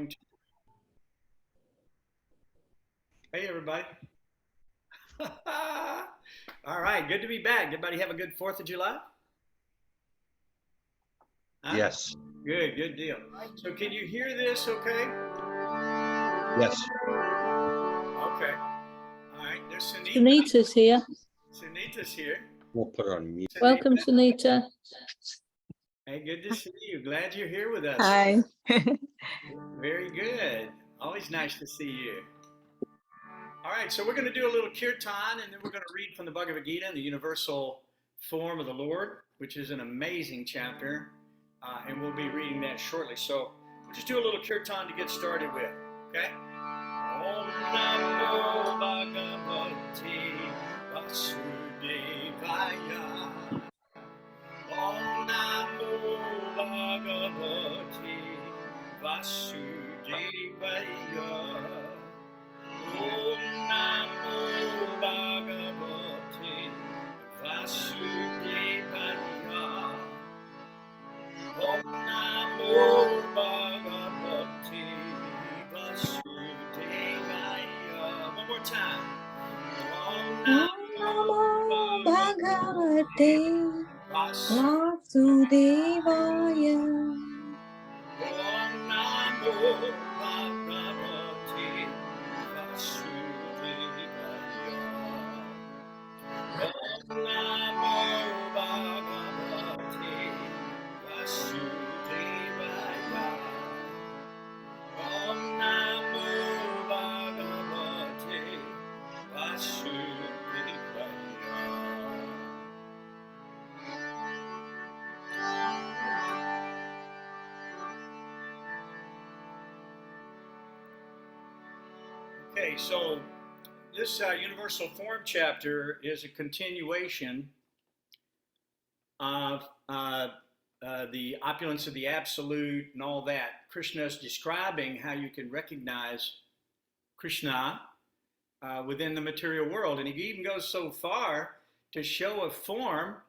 going to. Hey, everybody. All right, good to be back. Everybody have a good 4th of July? Huh? Yes. Good, good deal. So can you hear this okay? Yes. Okay. All right, there's Sunita. Sunita's here. Sunita's here. We'll put her on mute. Welcome, Sunita. Hey, good to see you. Glad you're here with us. Hi. Very good. Always nice to see you. All right, so we're going to do a little kirtan, and then we're going to read from the Bhagavad-gītā, the universal form of the Lord, which is an amazing chapter, and we'll be reading that shortly. So we'll just do a little kirtan to get started with, okay? Om Namo Bhagavate Vasudevaya. Om Namo Bhagavate Vasudevaya. Om Namo Bhagavate Vasudevaya. Om Namo Bhagavate Vasudevaya. One more time. Om Namo Bhagavate Vasudevaya. Om Namo Bhagavate Vasudevaya. Om Namo Bhagavate Vasudevaya. Om Namo Bhagavate Vasudevaya. Okay, so this universal form chapter is a continuation of the opulence of the absolute and all that. Krishna is describing how you can recognize Krishna within the material world. And he even goes so far to show a form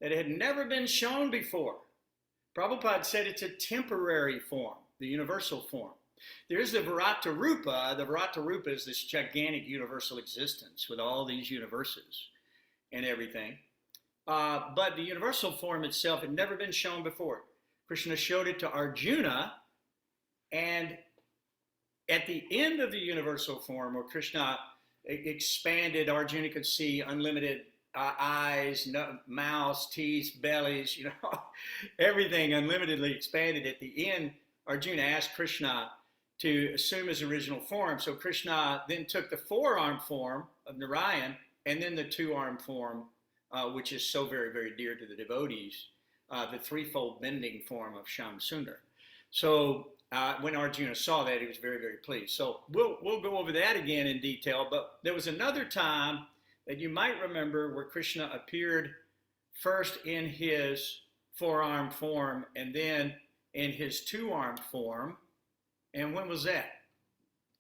that had never been shown before. Prabhupada said it's a temporary form, the universal form. There's the Virata Rupa. The Virata Rupa is this gigantic universal existence with all these universes and everything. But the universal form itself had never been shown before. Krishna showed it to Arjuna, and at the end of the universal form, where Krishna expanded, Arjuna could see unlimited eyes, mouths, teeth, bellies, everything unlimitedly expanded. At the end, Arjuna asked Krishna to assume his original form. So Krishna then took the 4-armed form of Narayan and then the 2-armed form, which is so very, very dear to the devotees, the 3-fold bending form of Shyam Sundar. So when Arjuna saw that, he was very, very pleased. So we'll go over that again in detail. But there was another time that you might remember where Krishna appeared first in his 4-armed form and then in his 2-armed form. And when was that?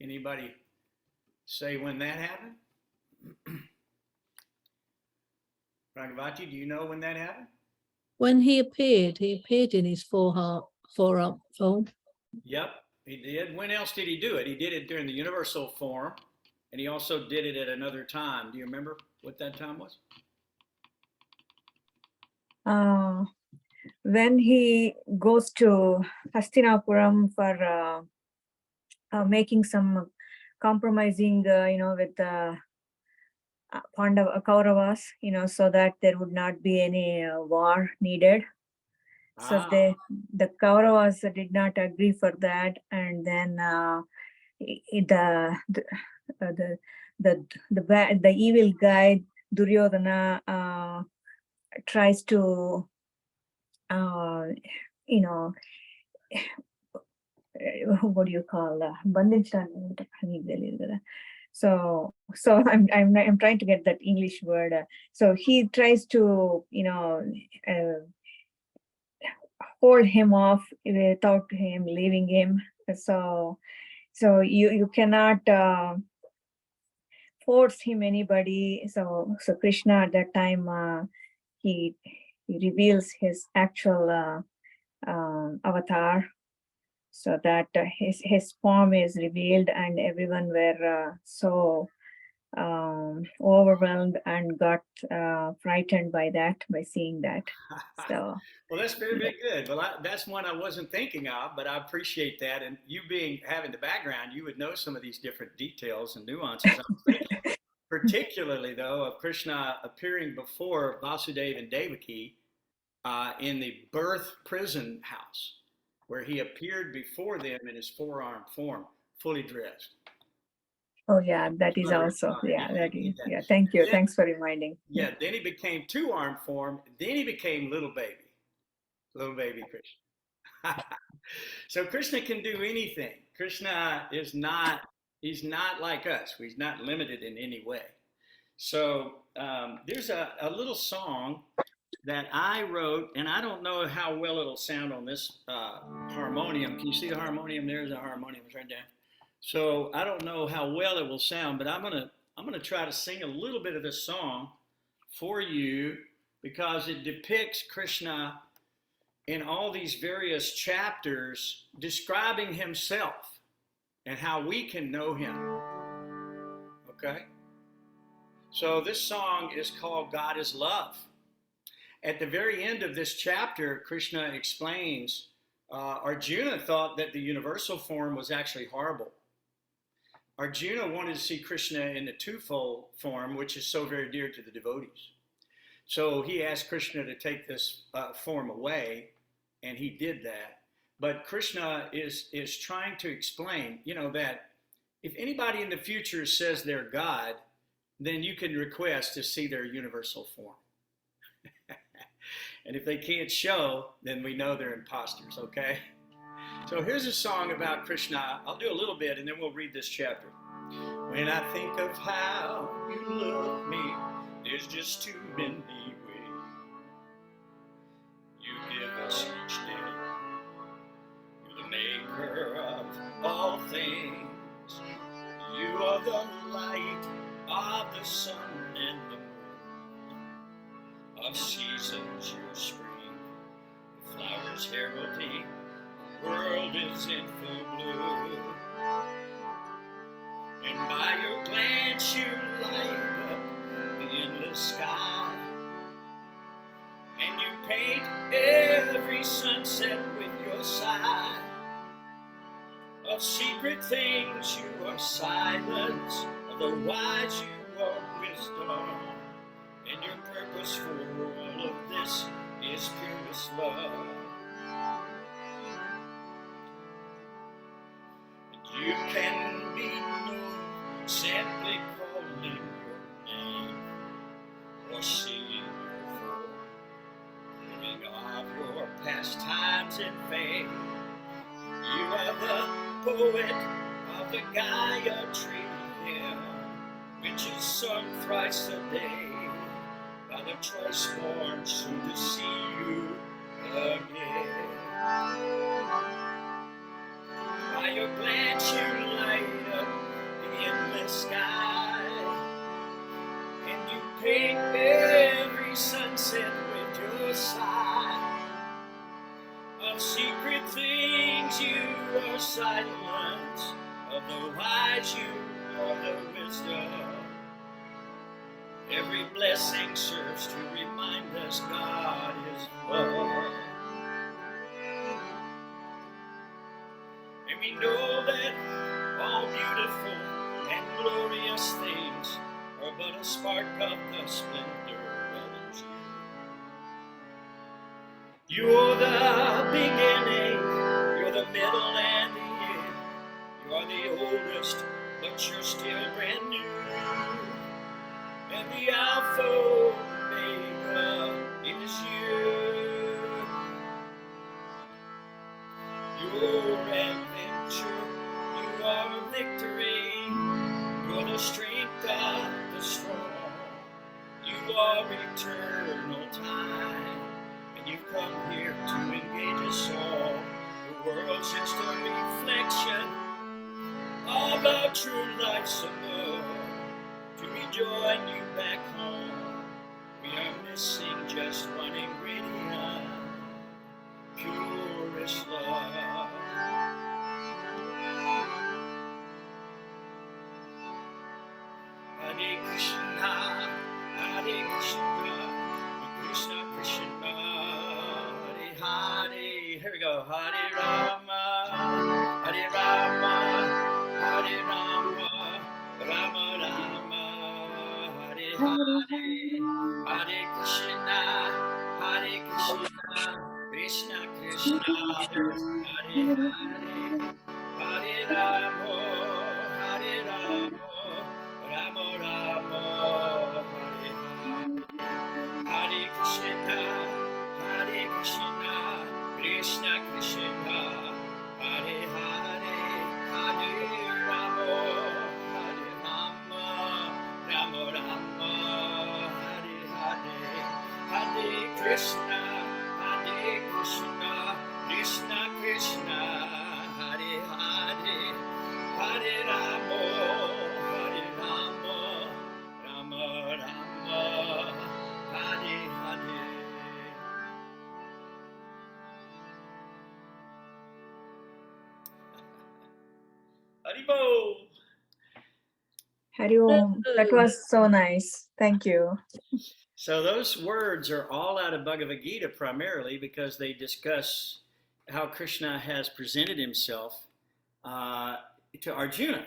Anybody say when that happened? Bhagavati, do you know when that happened? When he appeared in his 4-arm form. Yep, he did. When else did he do it? He did it during the universal form, and he also did it at another time. Do you remember what that time was? When he goes to Hastinapuram for making some compromising, with the Kauravas, so that there would not be any war needed. So the Kauravas did not agree for that, and then the evil guy Duryodhana tries to what do you call so I'm trying to get that English word. So he tries to hold him off without him leaving him. So you cannot force him anybody. So Krishna at that time he reveals his actual avatar. so that his form is revealed, and everyone were so overwhelmed and got frightened by that, by seeing that. So Well, that's very, very good. Well, that's one I wasn't thinking of, but I appreciate that. And you being having the background, you would know some of these different details and nuances. I was thinking, particularly though, of Krishna appearing before Vasudeva and Devaki in the birth prison house, where he appeared before them in his four-armed form, fully dressed. oh yeah, that is also, yeah, that is, yeah, thank you, thanks for reminding. Yeah, then he became two-armed form, then he became little baby Krishna. So Krishna can do anything. Krishna is not, he's not like us. He's not limited in any way. So there's a little song that I wrote, and I don't know how well it'll sound on this harmonium. Can you see the harmonium? There's a harmonium, it's right there. So I don't know how well it will sound, but I'm gonna try to sing a little bit of this song for you because it depicts Krishna in all these various chapters describing himself and how we can know him. Okay? So this song is called God is Love. At the very end of this chapter, Krishna explains Arjuna thought that the universal form was actually horrible. Arjuna wanted to see Krishna in the twofold form, which is so very dear to the devotees. So he asked Krishna to take this form away, and he did that. But Krishna is trying to explain, that if anybody in the future says they're God, then you can request to see their universal form. And if they can't show, then we know they're imposters, okay? So here's a song about Krishna. I'll do a little bit and then we'll read this chapter. When I think of how you love me, there's just too many ways you give us each day. You're the maker of all things. You are the light of the sun and the moon. Of seasons you spring, the flowers heralding, the world is in full bloom. And by your glance you light up the endless sky, and you paint every sunset with your sigh. Of secret things you are silence, of the wise you are wisdom, and your purpose for all of this is purest love. And you can be known simply calling your name or singing your form, hearing of your pastimes and fame. You are the poet of the Gayatri hymn, which is sung thrice a day by the choice born soon to see you again. By your glance you light up the endless sky, and you paint every sunset with your sigh. Of secret things you are silence, of the wise you are the wisdom. Every blessing serves to remind us God is love. And we know that all beautiful and glorious things are but a spark of the splendor of you. You're the beginning, you're the middle and the end. You are the oldest, but you're still brand new. And the Alpha Omega is you. Your adventure, you are victory. You're the strength of the strong. You are eternal time, and you've come here to engage us all. The world's just a reflection of our true life's above. To rejoin you back home, we are missing just one ingredient, purest love. Hare Krishna, Krishna Krishna, Hare Hare. Here we go. Hare Rama, Hare Rama, Hare Rama, Rama Rama, Hare Hare. Hare Krishna, Krishna Krishna, Hare Hare. Hare Rama, Hare Rama, Rama Rama, Hare Hare. Hare Krishna, Krishna Krishna, Hare Hare. Hare Rama, Hare Rama, Rama Rama, Hare Hare. Hare Krishna, Krishna Krishna, Hare Hare. Hare Rama, Hare Rama, Rama Rama, Hare Hare. Haribo. Hari Om. That was so nice. Thank you. So those words are all out of Bhagavad-gītā primarily because they discuss how Krishna has presented himself to Arjuna,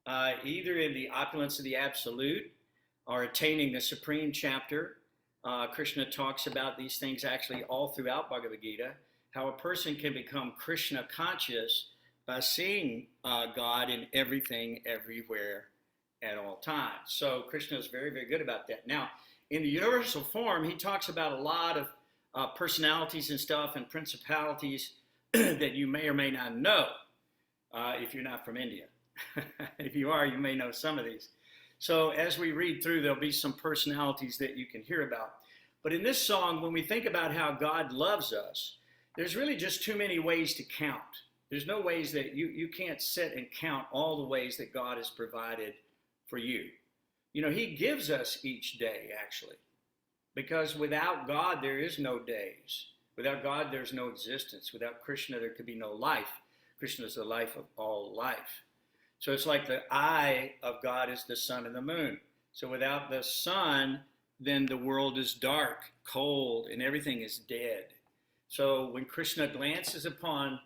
either in the opulence of the absolute or attaining the supreme chapter. Krishna talks about these things actually all throughout Bhagavad-gītā, how a person can become Krishna conscious by seeing God in everything, everywhere, at all times. So Krishna is very, very good about that. Now, in the universal form, he talks about a lot of personalities and stuff and principalities that you may or may not know if you're not from India. If you are, you may know some of these. So as we read through, there'll be some personalities that you can hear about. But in this song, when we think about how God loves us, there's really just too many ways to count. There's no ways that you can't sit and count all the ways that God has provided for you. You know, he gives us each day, actually, because without God, there is no days. Without God, there's no existence. Without Krishna, there could be no life. Krishna is the life of all life. So it's like the eye of God is the sun and the moon. So without the sun, then the world is dark, cold, and everything is dead. So when Krishna glances upon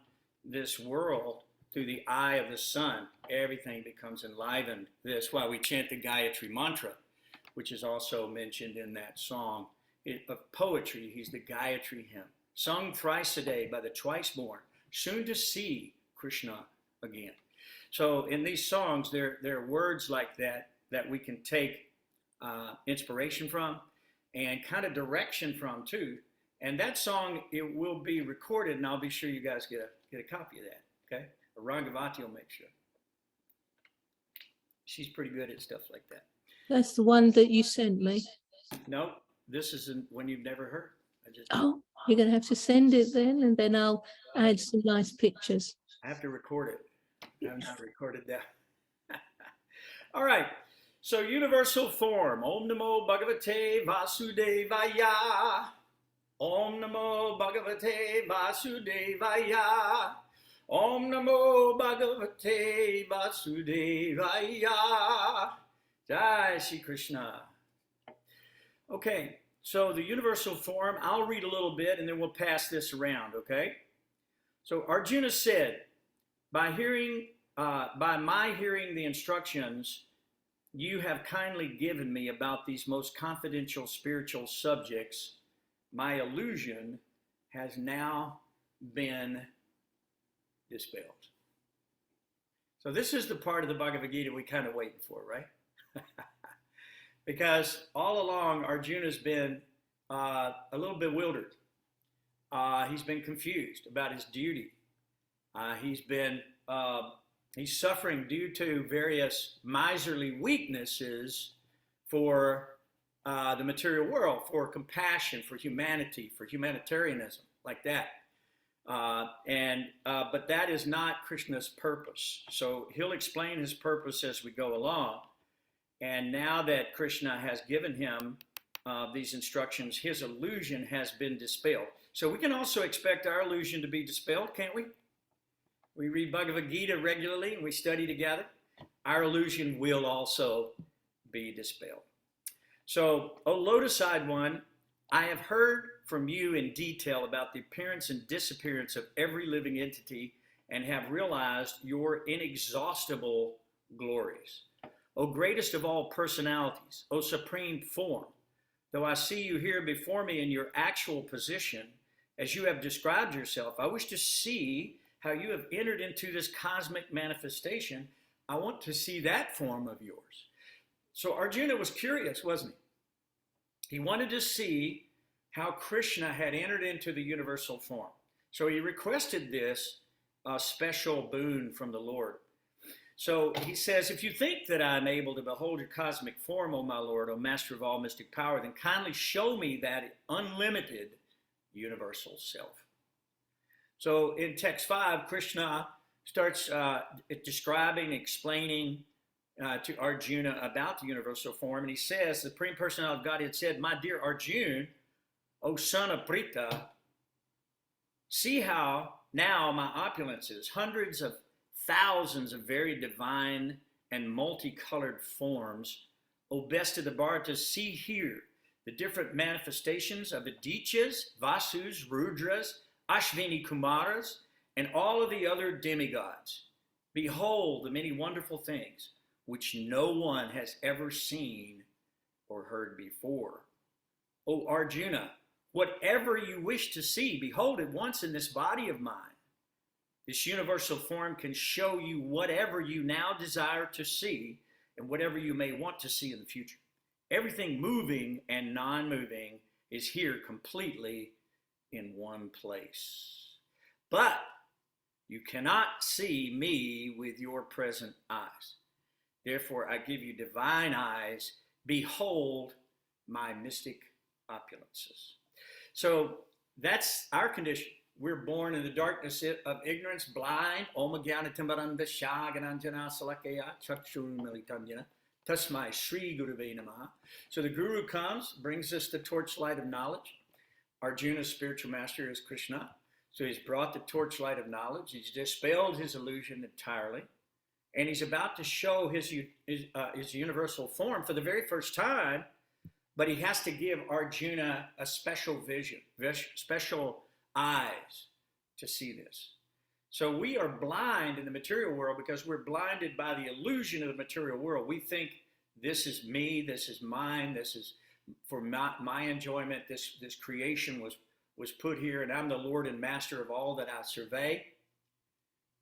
this world through the eye of the sun, everything becomes enlivened. That's why we chant the Gayatri mantra, which is also mentioned in that song of poetry. He's the Gayatri hymn, sung thrice a day by the twice born, soon to see Krishna again. So in these songs, there are words like that that we can take inspiration from and kind of direction from too. And that song, it will be recorded, and I'll be sure you guys get a copy of that. Okay, Rangavati will make sure. She's pretty good at stuff like that. That's the one that you sent me. No, this is one you've never heard. Oh, you're going to have to send it then, and then I'll add some nice pictures. I have to record it. I've not recorded that. All right. So universal form. Om Namo Bhagavate Vasudevaya. Om Namo Bhagavate Vasudevaya. Om Namo Bhagavate Vasudevaya. Jai Shri Krishna. Okay, so the universal form, I'll read a little bit and then we'll pass this around, okay? So Arjuna said, by my hearing the instructions you have kindly given me about these most confidential spiritual subjects, my illusion has now been dispelled. So this is the part of the Bhagavad-gītā we kind of waiting for, right? Because all along Arjuna's been a little bewildered. He's been confused about his duty. He's suffering due to various miserly weaknesses for the material world, for compassion, for humanity, for humanitarianism, like that. But that is not Krishna's purpose. So he'll explain his purpose as we go along. And now that Krishna has given him these instructions, his illusion has been dispelled. So we can also expect our illusion to be dispelled, can't we? We read Bhagavad-gītā regularly and we study together. Our illusion will also be dispelled. So, O lotus-eyed one, I have heard from you in detail about the appearance and disappearance of every living entity and have realized your inexhaustible glories. O greatest of all personalities, O supreme form, though I see you here before me in your actual position, as you have described yourself, I wish to see how you have entered into this cosmic manifestation. I want to see that form of yours. So Arjuna was curious, wasn't he? He wanted to see how Krishna had entered into the universal form. So he requested this special boon from the Lord. So he says, if you think that I am able to behold your cosmic form, O my Lord, O master of all mystic power, then kindly show me that unlimited universal self. So in text 5, Krishna starts describing, explaining to Arjuna about the universal form. And he says, the Supreme Personality of Godhead said, my dear Arjuna, O son of Pritha, see how now my opulences, hundreds of thousands of very divine and multicolored forms, O best of the Bhartas, see here the different manifestations of Adityas, Vasus, Rudras, Ashvini Kumaras, and all of the other demigods. Behold the many wonderful things which no one has ever seen or heard before. O Arjuna, whatever you wish to see, behold it once in this body of mine. This universal form can show you whatever you now desire to see and whatever you may want to see in the future. Everything moving and non-moving is here completely in one place. But you cannot see me with your present eyes. Therefore, I give you divine eyes. Behold my mystic opulences. So that's our condition. We're born in the darkness of ignorance, blind. Om Jnanatimbaranda Shagananjana Salakaya Chakshuru Militanyana Tasmai Sri Guruve Namaha. So the Guru comes, brings us the torchlight of knowledge. Arjuna's spiritual master is Krishna. So he's brought the torchlight of knowledge. He's dispelled his illusion entirely. And he's about to show his universal form for the very first time. But he has to give Arjuna a special vision, special eyes to see this. So we are blind in the material world because we're blinded by the illusion of the material world. We think this is me, this is mine, this is for my enjoyment, this creation was put here, and I'm the Lord and Master of all that I survey,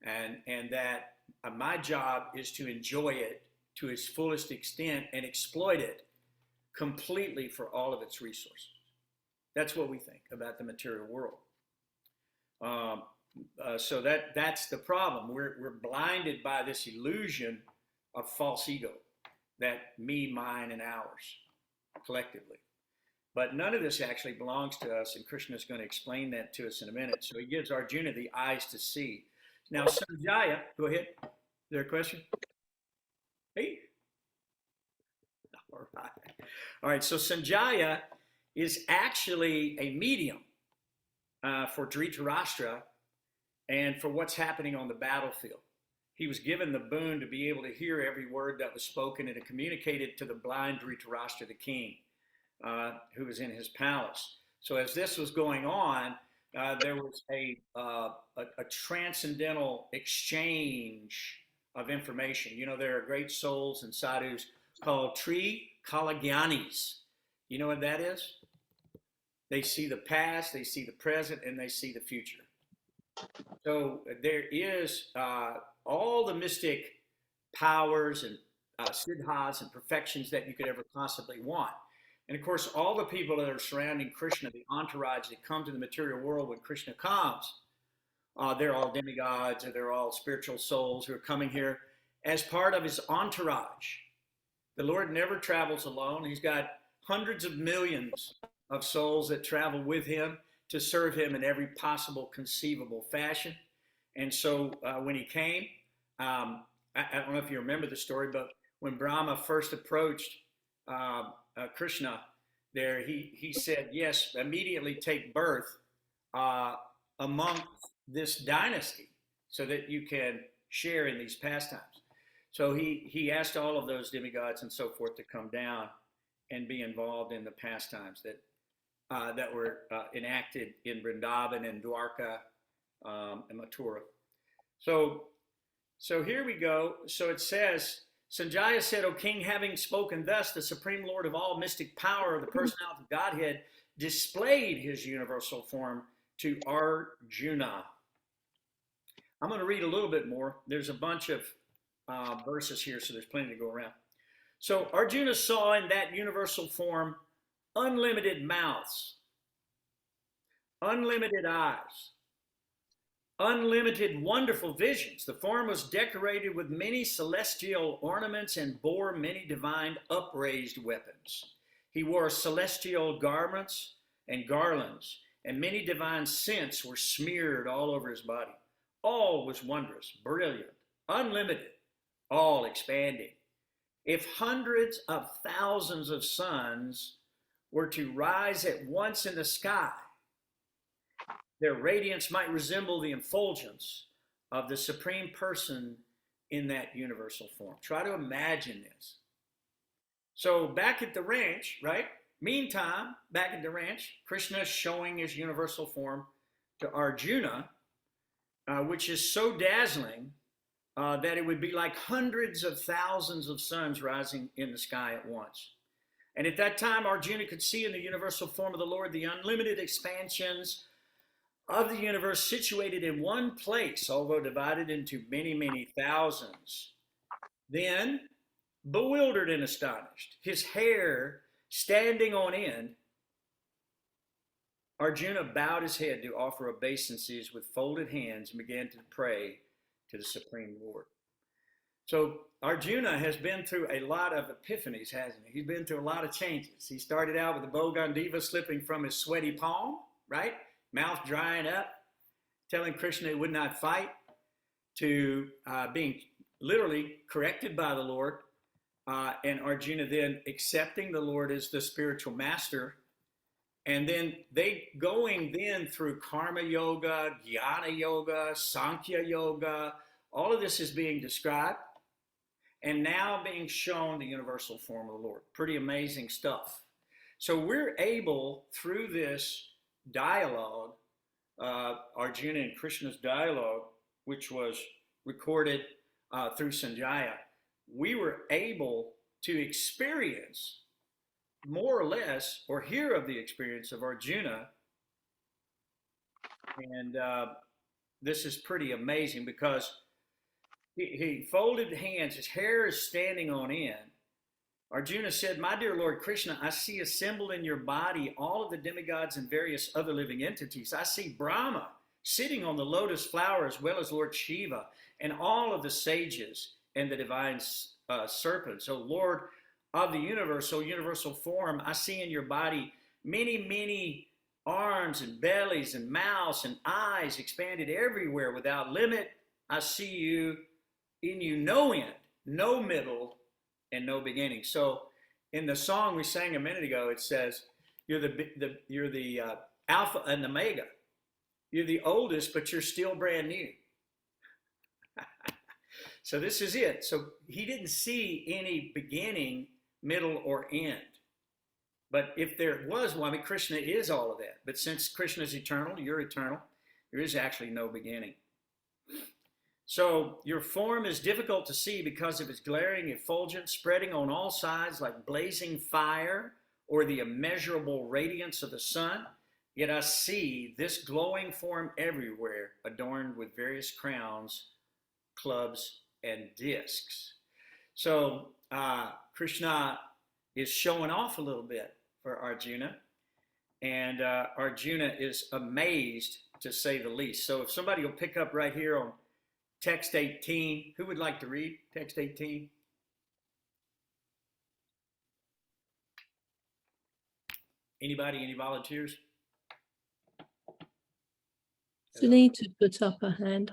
and that my job is to enjoy it to its fullest extent and exploit it completely for all of its resources. That's what we think about the material world. So that's the problem. We're blinded by this illusion of false ego, that me, mine, and ours, collectively. But none of this actually belongs to us, and Krishna is going to explain that to us in a minute. So he gives Arjuna the eyes to see. Now, Sanjaya, go ahead. Is there a question? Hey. All right. All right, so Sanjaya is actually a medium for Dhritarashtra and for what's happening on the battlefield. He was given the boon to be able to hear every word that was spoken and to communicate it to the blind Dhritarashtra, the king, who was in his palace. So as this was going on, there was a transcendental exchange of information. You know, there are great souls and sadhus called Kalagyanis. You know what that is? They see the past, they see the present, and they see the future. So there is all the mystic powers and siddhas and perfections that you could ever possibly want. And of course, all the people that are surrounding Krishna, the entourage that come to the material world when Krishna comes, they're all demigods, or they're all spiritual souls who are coming here as part of his entourage. The Lord never travels alone. He's got hundreds of millions of souls that travel with him to serve him in every possible conceivable fashion. And so when he came, I don't know if you remember the story, but when Brahma first approached Krishna there, he said, yes, immediately take birth among this dynasty so that you can share in these pastimes. So he asked all of those demigods and so forth to come down and be involved in the pastimes that were enacted in Vrindavan and Dwarka and Mathura. So here we go. So it says, Sanjaya said, O king, having spoken thus, the supreme lord of all mystic power, the personality of Godhead, displayed his universal form to Arjuna. I'm going to read a little bit more. There's a bunch of verses here, so there's plenty to go around. So Arjuna saw in that universal form unlimited mouths, unlimited eyes, unlimited wonderful visions. The form was decorated with many celestial ornaments and bore many divine upraised weapons. He wore celestial garments and garlands, and many divine scents were smeared all over his body. All was wondrous, brilliant, unlimited, all expanding. If hundreds of thousands of suns were to rise at once in the sky, their radiance might resemble the effulgence of the Supreme Person in that universal form. Try to imagine this. So back at the ranch, right? Meantime, back at the ranch, Krishna is showing his universal form to Arjuna, which is so dazzling that it would be like hundreds of thousands of suns rising in the sky at once. And at that time, Arjuna could see in the universal form of the Lord the unlimited expansions of the universe situated in one place, although divided into many, many thousands. Then, bewildered and astonished, his hair standing on end, Arjuna bowed his head to offer obeisances with folded hands and began to pray to the Supreme Lord. So Arjuna has been through a lot of epiphanies, hasn't he? He's been through a lot of changes. He started out with the Bhagavad-gītā slipping from his sweaty palm, right? Mouth drying up, telling Krishna he would not fight, to being literally corrected by the Lord, and Arjuna then accepting the Lord as the spiritual master, and then they going then through karma yoga, jnana yoga, sankhya yoga. All of this is being described and now being shown the universal form of the Lord. Pretty amazing stuff. So we're able, through this dialogue, Arjuna and Krishna's dialogue, which was recorded through Sanjaya, we were able to experience more or less, or hear of the experience of Arjuna. And this is pretty amazing because he folded hands, his hair is standing on end. Arjuna said, my dear Lord Krishna, I see assembled in your body all of the demigods and various other living entities. I see Brahma sitting on the lotus flower as well as Lord Shiva and all of the sages and the divine serpents. O Lord of the universe, O universal form, I see in your body many, many arms and bellies and mouths and eyes expanded everywhere without limit. I see you in you no end, no middle, and no beginning. So in the song we sang a minute ago, it says, you're the Alpha and Omega. You're the oldest, but you're still brand new. So this is it. So he didn't see any beginning, middle, or end. But if there was one, I mean, Krishna is all of that. But since Krishna is eternal, you're eternal, there is actually no beginning. So your form is difficult to see because of its glaring effulgence spreading on all sides like blazing fire or the immeasurable radiance of the sun. Yet I see this glowing form everywhere, adorned with various crowns, clubs, and discs. So Krishna is showing off a little bit for Arjuna, and Arjuna is amazed, to say the least. So if somebody will pick up right here on text 18, who would like to read text 18? Anybody, any volunteers? Sunita put up a hand.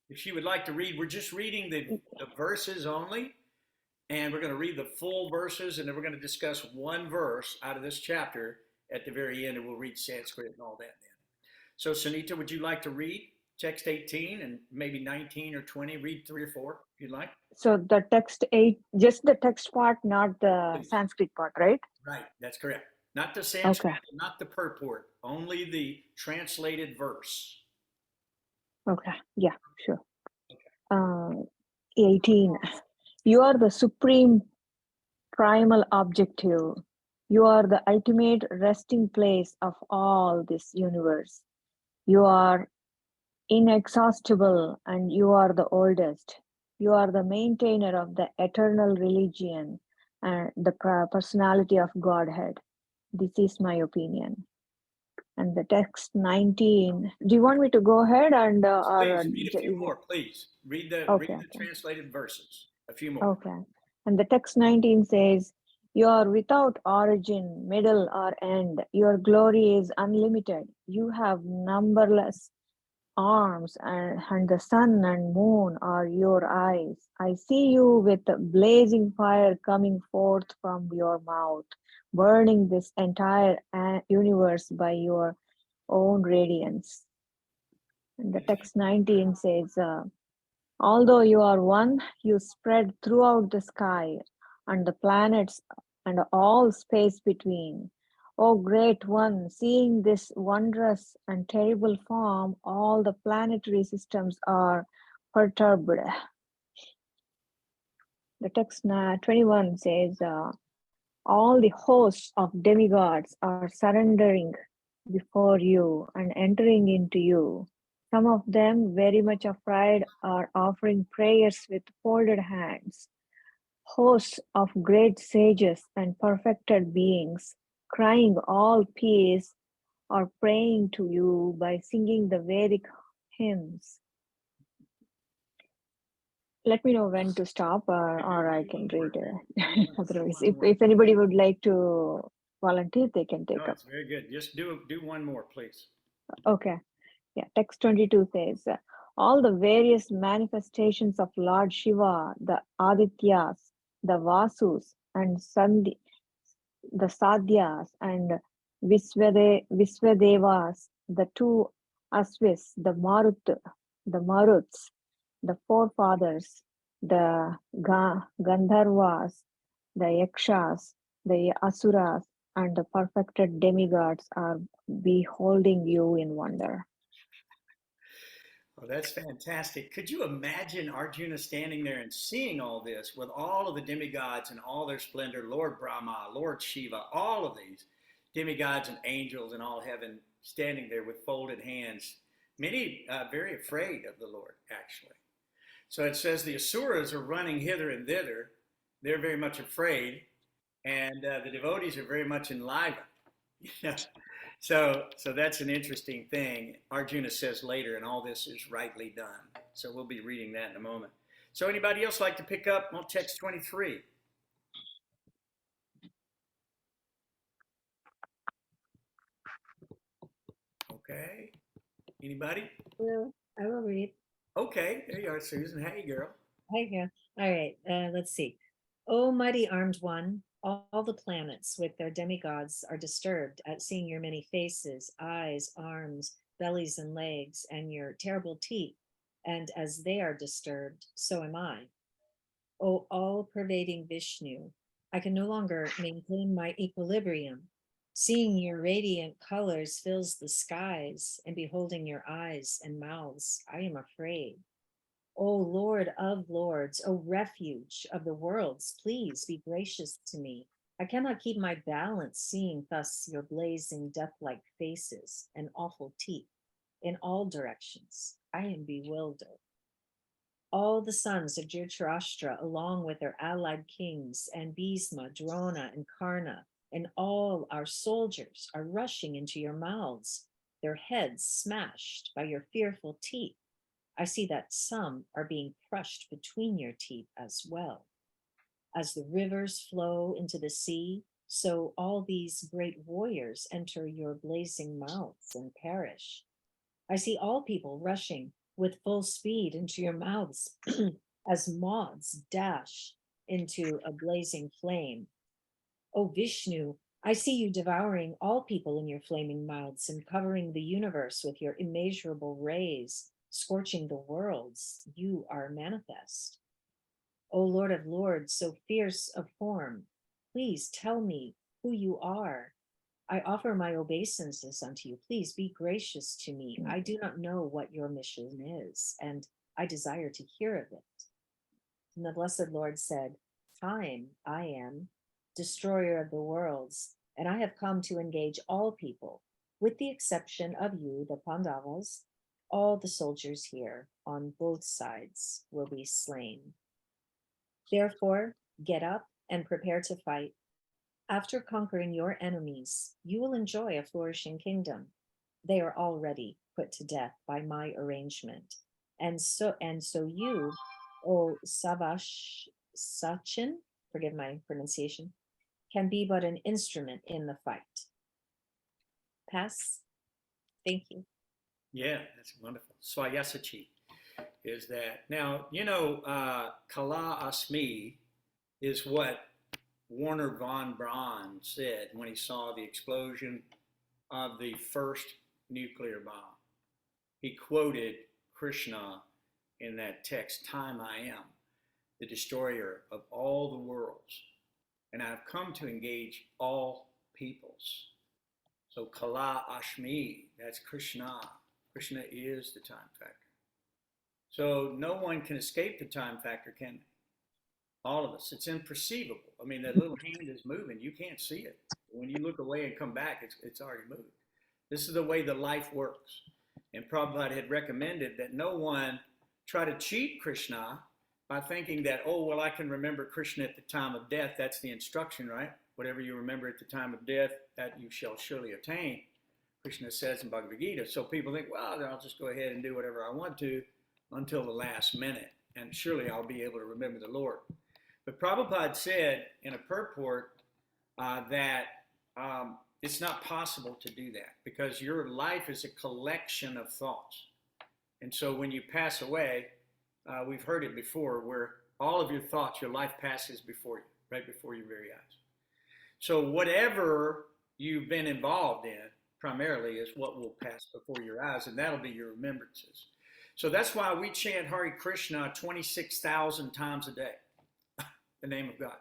If she would like to read, we're just reading the verses only, and we're going to read the full verses, and then we're going to discuss one verse out of this chapter at the very end, and we'll read Sanskrit and all that then. So Sunita, would you like to read text 18 and maybe 19 or 20. Read 3 or 4 if you'd like. So the text 8, just the text part, not the Please. Sanskrit part, right? Right, that's correct. Not the Sanskrit, Okay. not the purport, only the translated verse. Okay. Yeah, sure. 18. You are the supreme primal objective. You are the ultimate resting place of all this universe. You are inexhaustible and you are the oldest. You are the maintainer of the eternal religion and the personality of Godhead. This is my opinion. And the text 19. Do you want me to go ahead and Please read a few more, please. Read the translated verses. A few more. Okay. And the text 19 says, you are without origin, middle, or end. Your glory is unlimited. You have numberless arms, and the sun and moon are your eyes. I see you with a blazing fire coming forth from your mouth, burning this entire universe by your own radiance. And the text 19 says, although you are one, you spread throughout the sky and the planets and all space between. O great one, seeing this wondrous and terrible form, all the planetary systems are perturbed. The text 21 says, all the hosts of demigods are surrendering before you and entering into you. Some of them, very much afraid, are offering prayers with folded hands. Hosts of great sages and perfected beings, crying all peace, are praying to you by singing the Vedic hymns. Let me know when to stop, or I can read it. Otherwise, if anybody would like to volunteer, they can take up. It's very good. Just do one more, please. Okay. Yeah, text 22 says, all the various manifestations of Lord Shiva, the Adityas, the Vasus, and the Sadhyas, and Visvadevas, the two Asvis, the Maruts, the forefathers, the Gandharvas, the Yakshas, the Asuras, and the perfected demigods are beholding you in wonder. Oh, that's fantastic. Could you imagine Arjuna standing there and seeing all this with all of the demigods and all their splendor, Lord Brahma, Lord Shiva, all of these demigods and angels in all heaven standing there with folded hands, many very afraid of the Lord, actually. So it says the Asuras are running hither and thither. They're very much afraid, and the devotees are very much enlivened. So that's an interesting thing. Arjuna says later, and all this is rightly done. So we'll be reading that in a moment. So anybody else like to pick up on text 23? Okay. Anybody? Well, I will read. Okay, there you are, Susan. Hey, girl. Hi, yeah. All right, let's see. O mighty armed one, all the planets with their demigods are disturbed at seeing your many faces, eyes, arms, bellies, and legs, and your terrible teeth. And as they are disturbed, so am I. O all-pervading Vishnu, I can no longer maintain my equilibrium. Seeing your radiant colors fills the skies, and beholding your eyes and mouths, I am afraid. O Lord of lords, O refuge of the worlds, please be gracious to me. I cannot keep my balance seeing thus your blazing death-like faces and awful teeth in all directions. I am bewildered. All the sons of Dhritarashtra, along with their allied kings, and Bhisma, Drona, and Karna, and all our soldiers are rushing into your mouths, their heads smashed by your fearful teeth. I see that some are being crushed between your teeth as well. As the rivers flow into the sea, so all these great warriors enter your blazing mouths and perish. I see all people rushing with full speed into your mouths as moths dash into a blazing flame. O Vishnu, I see you devouring all people in your flaming mouths and covering the universe with your immeasurable rays, scorching the worlds, you are manifest. O Lord of Lords, so fierce of form, please tell me who you are. I offer my obeisances unto you. Please be gracious to me. I do not know what your mission is, and I desire to hear of it. And the blessed Lord said, Time I am, destroyer of the worlds, and I have come to engage all people, with the exception of you, the Pandavas. All the soldiers here on both sides will be slain. Therefore, get up and prepare to fight. After conquering your enemies, you will enjoy a flourishing kingdom. They are already put to death by my arrangement. And so you, O Sachin, forgive my pronunciation, can be but an instrument in the fight. Pass. Thank you. Yeah, that's wonderful. Swayasachi is that. Now, Kala Asmi is what Werner von Braun said when he saw the explosion of the first nuclear bomb. He quoted Krishna in that text, Time I am, the destroyer of all the worlds, and I've come to engage all peoples. So Kala Ashmi, that's Krishna. Krishna is the time factor. So no one can escape the time factor, can they? All of us. It's imperceivable. I mean, that little hand is moving. You can't see it. When you look away and come back, it's already moved. This is the way the life works. And Prabhupada had recommended that no one try to cheat Krishna by thinking that, oh, well, I can remember Krishna at the time of death. That's the instruction, right? Whatever you remember at the time of death, that you shall surely attain, Krishna says in Bhagavad-gītā. So people think, well, then I'll just go ahead and do whatever I want to until the last minute, and surely I'll be able to remember the Lord. But Prabhupada said in a purport that it's not possible to do that because your life is a collection of thoughts. And so when you pass away, we've heard it before, where all of your thoughts, your life passes before you, right before your very eyes. So whatever you've been involved in primarily is what will pass before your eyes, and that'll be your remembrances. So that's why we chant Hare Krishna 26,000 times a day, the name of God.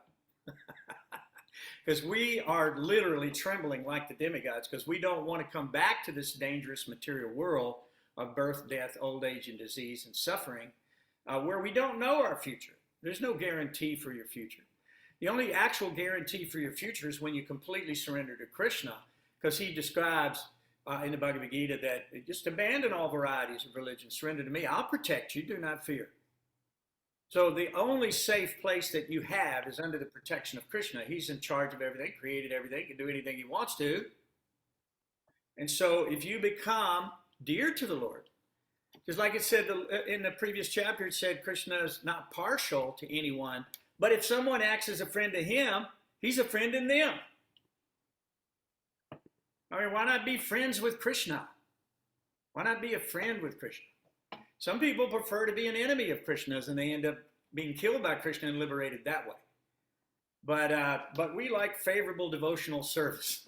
Because we are literally trembling like the demigods, because we don't want to come back to this dangerous material world of birth, death, old age, and disease and suffering, where we don't know our future. There's no guarantee for your future. The only actual guarantee for your future is when you completely surrender to Krishna, because he describes in the Bhagavad-gītā that just abandon all varieties of religion, surrender to me, I'll protect you, do not fear. So the only safe place that you have is under the protection of Krishna. He's in charge of everything, created everything, can do anything he wants to. And so if you become dear to the Lord, just like it said in the previous chapter, it said Krishna is not partial to anyone, but if someone acts as a friend to him, he's a friend in them. I mean, why not be friends with Krishna? Why not be a friend with Krishna? Some people prefer to be an enemy of Krishna's, and they end up being killed by Krishna and liberated that way. But we like favorable devotional service.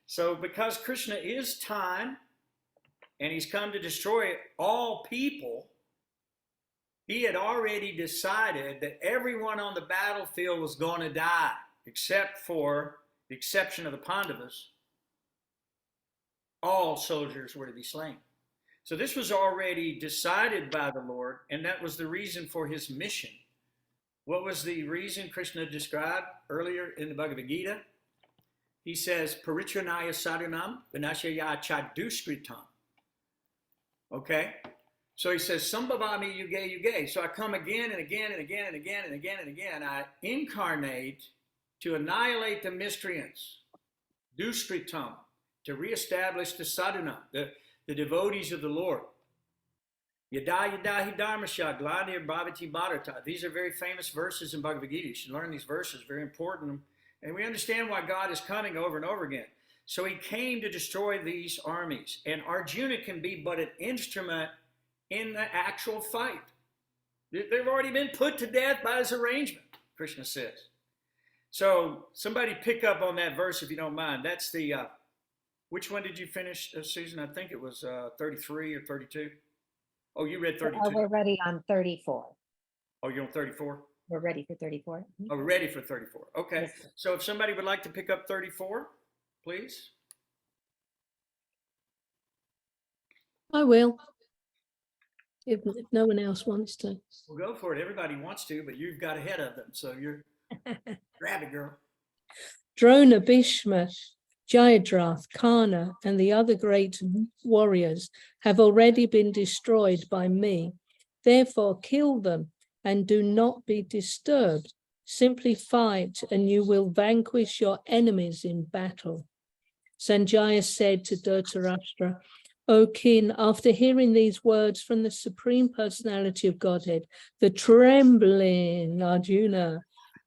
So because Krishna is time, and he's come to destroy all people, he had already decided that everyone on the battlefield was going to die, except for the exception of the Pandavas. All soldiers were to be slain. So this was already decided by the Lord, and that was the reason for his mission. What was the reason Krishna described earlier in the Bhagavad-gītā? He says, Paritranaya sadhanam vinashaya chaduskritam. Okay? So he says, Sambhavami yuge yuge. So I come again and again and again and again and again and again. I incarnate to annihilate the miscreants. Duskritam. To reestablish the sadhana, the devotees of the Lord. Yada yada hi dharmasya glanir bhavati bharata. These are very famous verses in Bhagavad-gītā. You should learn these verses, very important. And we understand why God is coming over and over again. So he came to destroy these armies. And Arjuna can be but an instrument in the actual fight. They've already been put to death by his arrangement, Krishna says. So somebody pick up on that verse if you don't mind. That's the... which one did you finish, Susan? I think it was 33 or 32. Oh, you read 32. We're ready on 34. Oh, you're on 34? We're ready for 34. Oh, we're ready for 34. Okay. Yes. So if somebody would like to pick up 34, please. I will, if no one else wants to. Well, go for it. Everybody wants to, but you've got ahead of them. So you're grab it, girl. Drona, Bhishma, Jayadratha, Karna, and the other great warriors have already been destroyed by me. Therefore, kill them and do not be disturbed. Simply fight, and you will vanquish your enemies in battle. Sanjaya said to Dhritarashtra, O king, after hearing these words from the Supreme Personality of Godhead, the trembling Arjuna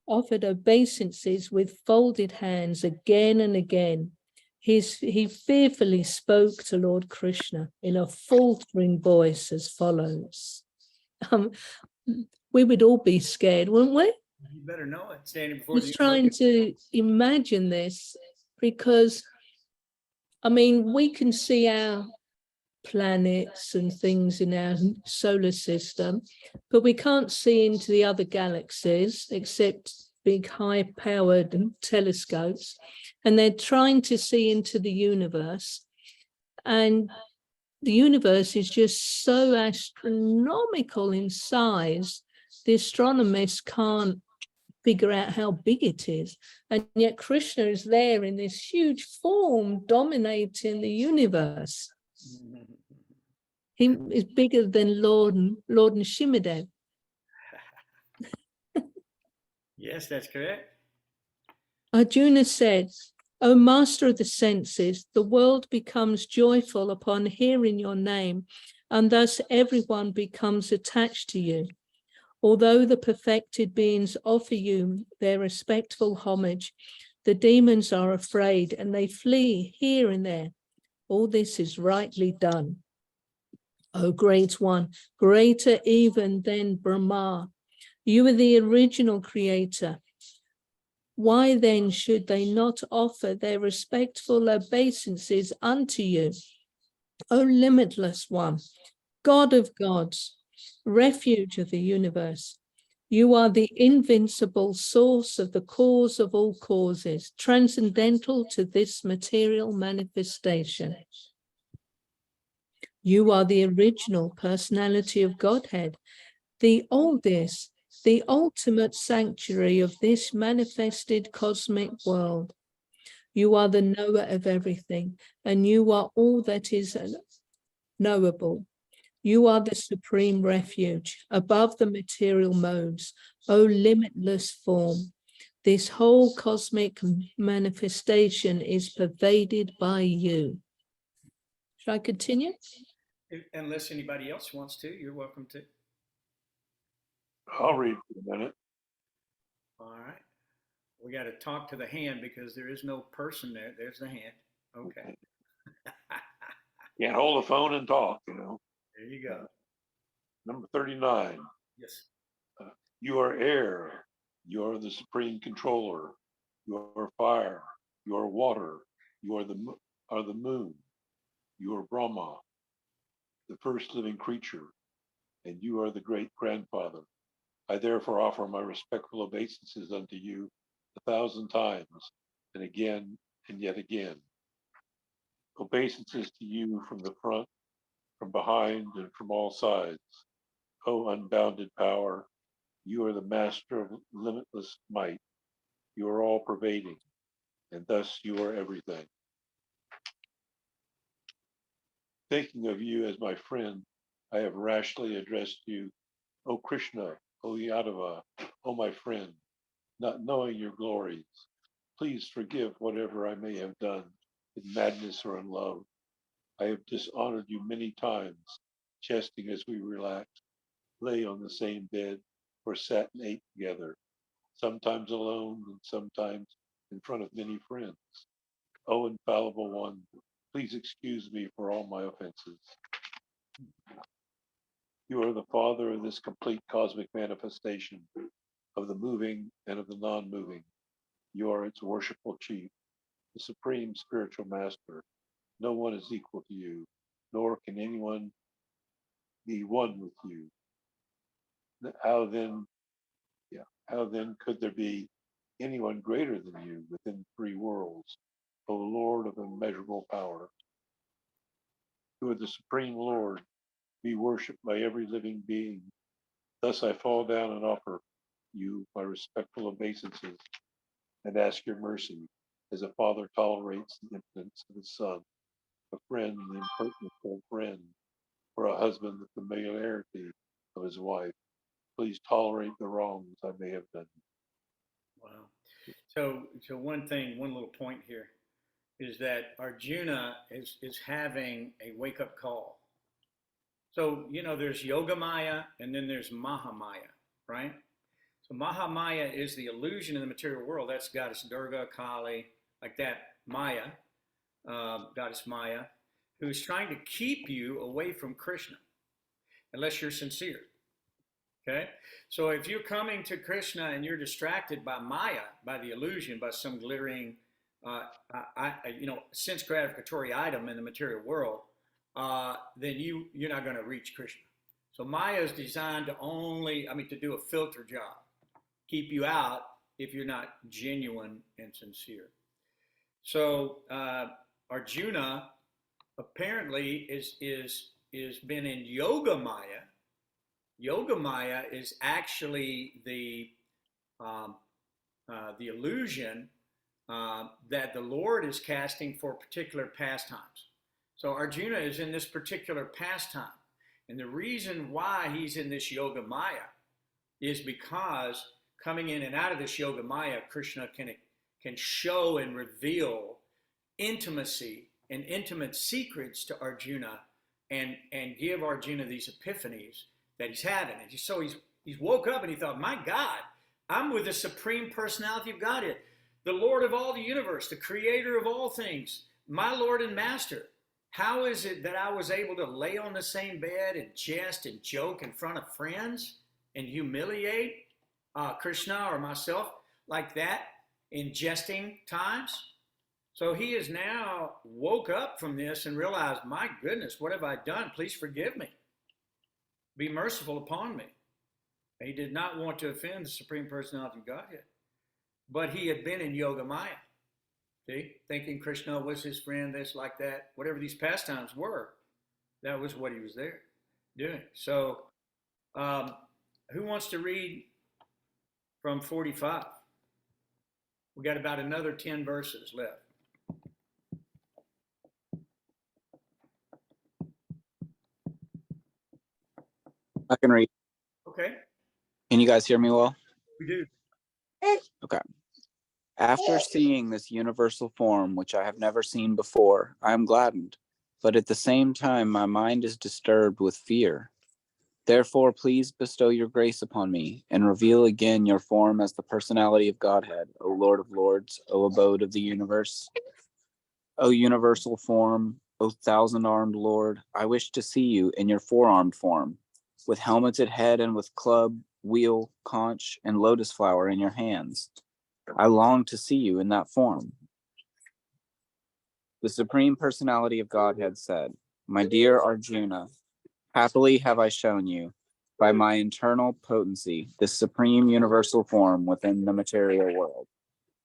offered obeisances with folded hands again and again. He fearfully spoke to Lord Krishna in a faltering voice as follows. We would all be scared, wouldn't we? You better know it. Standing before Just the trying to imagine this, because, I mean, we can see our planets and things in our solar system, but we can't see into the other galaxies except big high-powered telescopes, and they're trying to see into the universe, and the universe is just so astronomical in size, the astronomers can't figure out how big it is, and yet Krishna is there in this huge form dominating the universe. He is bigger than Lord Nrsimhadev. Yes, that's correct. Arjuna said, O master of the senses, the world becomes joyful upon hearing your name, and thus everyone becomes attached to you. Although the perfected beings offer you their respectful homage, the demons are afraid and they flee here and there. All this is rightly done. O great one, greater even than Brahma, you are the original creator. Why then should they not offer their respectful obeisances unto you? O limitless one, God of gods, refuge of the universe, you are the invincible source of the cause of all causes, transcendental to this material manifestation. You are the original personality of Godhead, the oldest, the ultimate sanctuary of this manifested cosmic world. You are the knower of everything, and you are all that is knowable. You are the supreme refuge above the material modes, O limitless form. This whole cosmic manifestation is pervaded by you. Should I continue? Unless anybody else wants to, you're welcome to. I'll read for a minute. All right. We got to talk to the hand because there is no person there. There's the hand. Okay. Can't hold a phone and talk, you know. There you go. Number 39. Yes. You are air. You are the supreme controller. You are fire. You are water. You are the moon. You are Brahma, the first living creature, and you are the great grandfather. I therefore offer my respectful obeisances unto you 1,000 times, and again and yet again. Obeisances to you from the front, from behind, and from all sides. O unbounded power, you are the master of limitless might. You are all pervading, and thus you are everything. Thinking of you as my friend, I have rashly addressed you, O Krishna, O Yadava, O my friend, not knowing your glories. Please forgive whatever I may have done in madness or in love. I have dishonored you many times, jesting as we relaxed, lay on the same bed, or sat and ate together, sometimes alone and sometimes in front of many friends. O infallible one, please excuse me for all my offenses. You are the father of this complete cosmic manifestation, of the moving and of the non-moving. You are its worshipful chief, the supreme spiritual master. No one is equal to you, nor can anyone be one with you. How then, how then could there be anyone greater than you within three worlds, O Lord of immeasurable power? Who are the Supreme Lord, be worshipped by every living being. Thus I fall down and offer you my respectful obeisances and ask your mercy, as a father tolerates the impotence of his son, a friend the impertinence of a friend, or a husband the familiarity of his wife. Please tolerate the wrongs I may have done. Wow. So one thing, one little point here is that Arjuna is having a wake up call. So, there's Yoga Maya and then there's Mahamaya, right? So Mahamaya is the illusion in the material world. That's goddess Durga, Kali, like that. Maya, goddess Maya, who's trying to keep you away from Krishna, unless you're sincere. Okay, so if you're coming to Krishna and you're distracted by Maya, by the illusion, by some glittering, sense gratificatory item in the material world, then you're not going to reach Krishna. So Maya is designed to do a filter job, keep you out if you're not genuine and sincere. So Arjuna apparently is been in Yoga Maya. Yoga Maya is actually the illusion that the Lord is casting for particular pastimes. So Arjuna is in this particular pastime. And the reason why he's in this Yoga Maya is because coming in and out of this Yoga Maya, Krishna can show and reveal intimacy and intimate secrets to Arjuna and give Arjuna these epiphanies that he's having. And so he's woke up and he thought, my God, I'm with the Supreme Personality of Godhead, the Lord of all the universe, the creator of all things, my Lord and Master. How is it that I was able to lay on the same bed and jest and joke in front of friends and humiliate Krishna or myself like that in jesting times? So he is now woke up from this and realized, my goodness, what have I done? Please forgive me. Be merciful upon me. He did not want to offend the Supreme Personality of Godhead. But he had been in Yoga Maya, see, thinking Krishna was his friend, this, like that, whatever these pastimes were, that was what he was there doing. So who wants to read from 45? We got about another 10 verses left. I can read. Okay. Can you guys hear me well? We do. Okay. After seeing this universal form, which I have never seen before, I am gladdened, but at the same time, my mind is disturbed with fear. Therefore, please bestow your grace upon me and reveal again your form as the personality of Godhead, O Lord of Lords, O abode of the universe, O universal form, O thousand-armed Lord. I wish to see you in your four-armed form, with helmeted head and with club, wheel, conch, and lotus flower in your hands. I long to see you in that form. The Supreme Personality of Godhead said, my dear Arjuna, happily have I shown you, by my internal potency, this supreme universal form within the material world.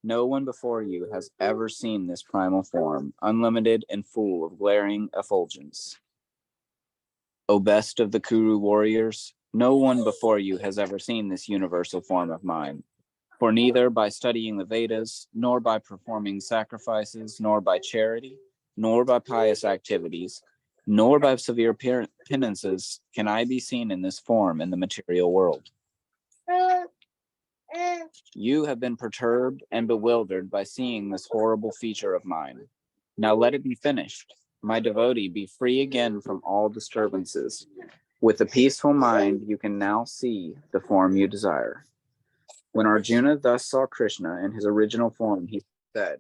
No one before you has ever seen this primal form, unlimited and full of glaring effulgence. O best of the Kuru warriors, no one before you has ever seen this universal form of mine. For neither by studying the Vedas, nor by performing sacrifices, nor by charity, nor by pious activities, nor by severe penances can I be seen in this form in the material world. You have been perturbed and bewildered by seeing this horrible feature of mine. Now let it be finished. My devotee, be free again from all disturbances. With a peaceful mind, you can now see the form you desire. When Arjuna thus saw Krishna in his original form, he said,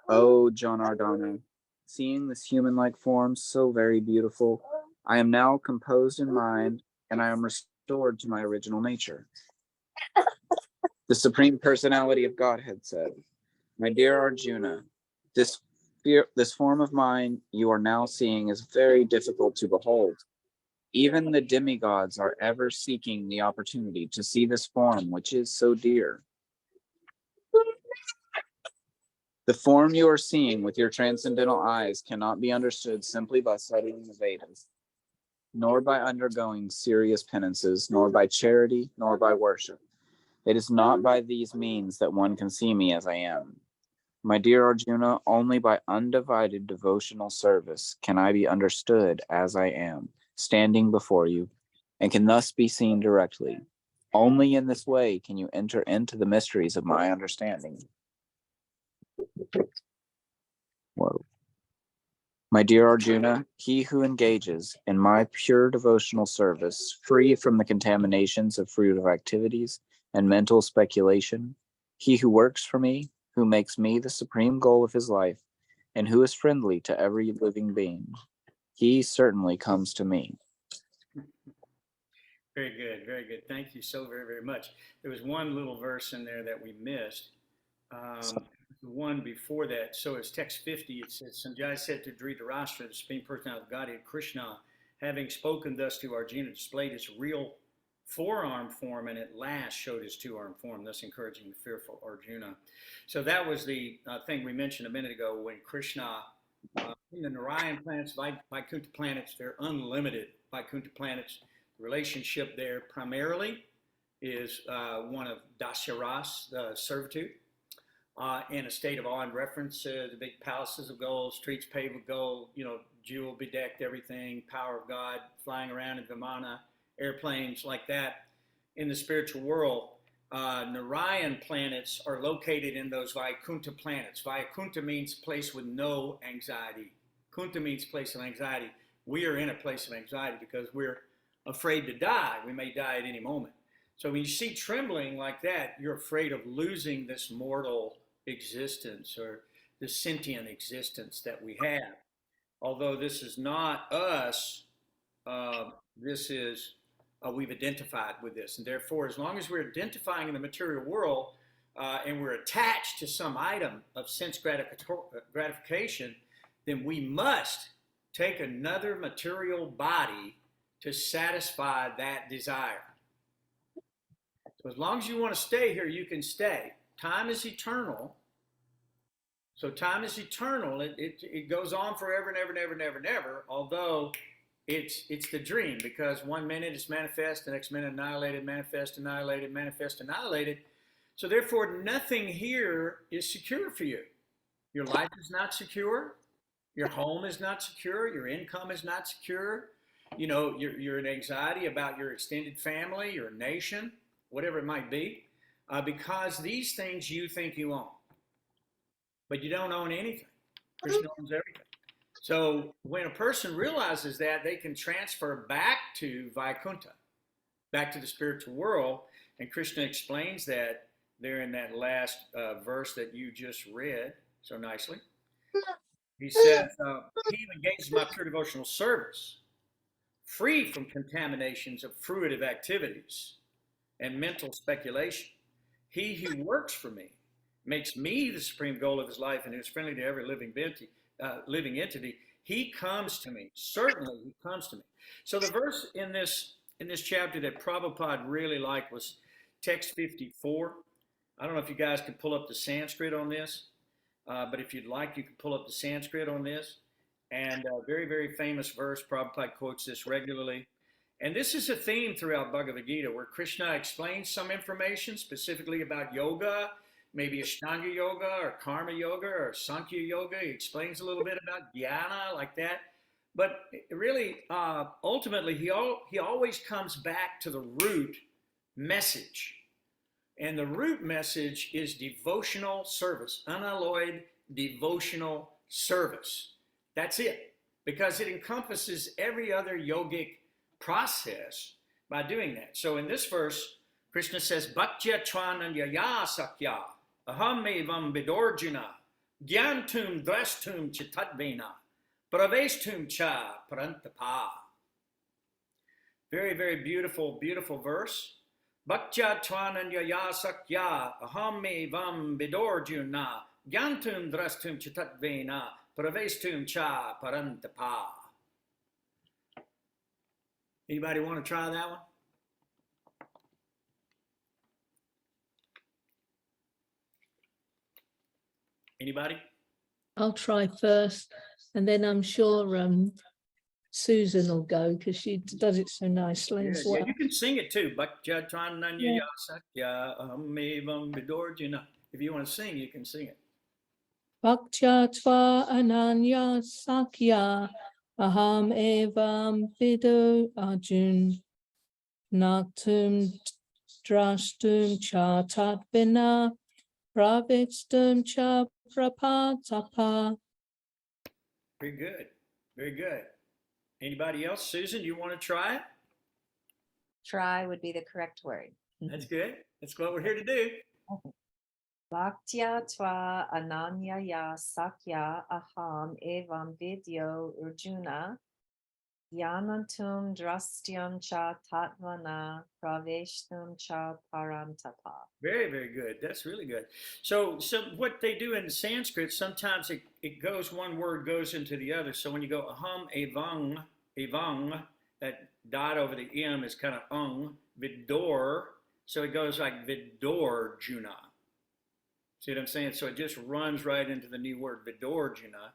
O Janardana, seeing this human-like form so very beautiful, I am now composed in mind, and I am restored to my original nature. The Supreme Personality of Godhead said, my dear Arjuna, this form of mine you are now seeing is very difficult to behold. Even the demigods are ever seeking the opportunity to see this form which is so dear. The form you are seeing with your transcendental eyes cannot be understood simply by studying the Vedas, nor by undergoing serious penances, nor by charity, nor by worship. It is not by these means that one can see me as I am. My dear Arjuna, only by undivided devotional service can I be understood as I am, standing before you, and can thus be seen directly. Only in this way can you enter into the mysteries of my understanding. Whoa. My dear Arjuna, he who engages in my pure devotional service, free from the contaminations of fruitive activities and mental speculation, he who works for me, who makes me the supreme goal of his life, and who is friendly to every living being, he certainly comes to me. Very good, very good. Thank you so very, very much. There was one little verse in there that we missed. The one before that. So it's text 50. It says, Sanjaya said to Dhritarashtra, the Supreme Personality of Godhead, Krishna, having spoken thus to Arjuna, displayed his real four-arm form and at last showed his two-arm form, thus encouraging the fearful Arjuna. So that was the thing we mentioned a minute ago when Krishna, in the Narayan planets, Vaikuntha planets, they're unlimited Vaikuntha planets. The relationship there primarily is one of Dasyaras, servitude, in a state of awe and reverence. The big palaces of gold, streets paved with gold, jewel bedecked everything, power of God, flying around in Vimana, airplanes like that. In the spiritual world, Narayan planets are located in those Vaikuntha planets. Vaikuntha means place with no anxiety. Kunta means place of anxiety. We are in a place of anxiety because we're afraid to die. We may die at any moment. So when you see trembling like that, you're afraid of losing this mortal existence or the sentient existence that we have. Although this is not us, we've identified with this. And therefore, as long as we're identifying in the material world and we're attached to some item of sense gratification, then we must take another material body to satisfy that desire. So as long as you want to stay here, you can stay. Time is eternal. So time is eternal. It goes on forever and ever and ever and ever and ever, although it's the dream, because 1 minute it's manifest, the next minute annihilated, manifest, annihilated, manifest, annihilated. So therefore, nothing here is secure for you. Your life is not secure. Your home is not secure. Your income is not secure. You're in anxiety about your extended family, your nation, whatever it might be, because these things you think you own. But you don't own anything. Krishna owns everything. So when a person realizes that, they can transfer back to Vaikuntha, back to the spiritual world. And Krishna explains that there in that last verse that you just read so nicely. He says, he who engages in my pure devotional service, free from contaminations of fruitive activities and mental speculation, he who works for me, makes me the supreme goal of his life, and who is friendly to every living entity, he comes to me. Certainly, he comes to me. So the verse in this chapter that Prabhupada really liked was text 54. I don't know if you guys can pull up the Sanskrit on this, but if you'd like, you can pull up the Sanskrit on this. And a very, very famous verse. Prabhupada quotes this regularly. And this is a theme throughout Bhagavad-gītā, where Krishna explains some information specifically about yoga, maybe Ashtanga yoga or Karma yoga or Sankhya yoga. He explains a little bit about jnana, like that. But really, ultimately, he always comes back to the root message. And the root message is devotional service, unalloyed devotional service. That's it, because it encompasses every other yogic process by doing that. So in this verse, Krishna says, Bhaktya Chvananyaya Sakya, Aham Evam Vidorjuna, Gyantum Drastum Chitatvena, Pravestum Cha Parantapa. Very, very beautiful, beautiful verse. Bhaktya Chvananyaya Sakya, Aham Evam Vidorjuna, Gyantum Drastum Chitatvena, Pravestum Cha Parantapa. Anybody want to try that one? Anybody? I'll try first, and then I'm sure Susan will go because she does it so nicely as Yeah, well. you can sing it too. If you want to sing, you can sing it. Bhaktya tva ananya sakya aham evam vido arjun natum drashtum cha tat vina pravitstum cha prapatapa. Very good. Very good. Anybody else? Susan, you want to try it? Try would be the correct word. That's good. That's what we're here to do. Bhaktya tva ananyaya sakya aham evam vidyo Arjuna yanantum drastyam cha tatvana praveshtum cha parantapa. Very, very good. That's really good. So what they do in Sanskrit, sometimes it goes, one word goes into the other. So when you go aham evang, that dot over the M is kind of vidor. So it goes like vidor juna. See what I'm saying? So it just runs right into the new word vidor juna.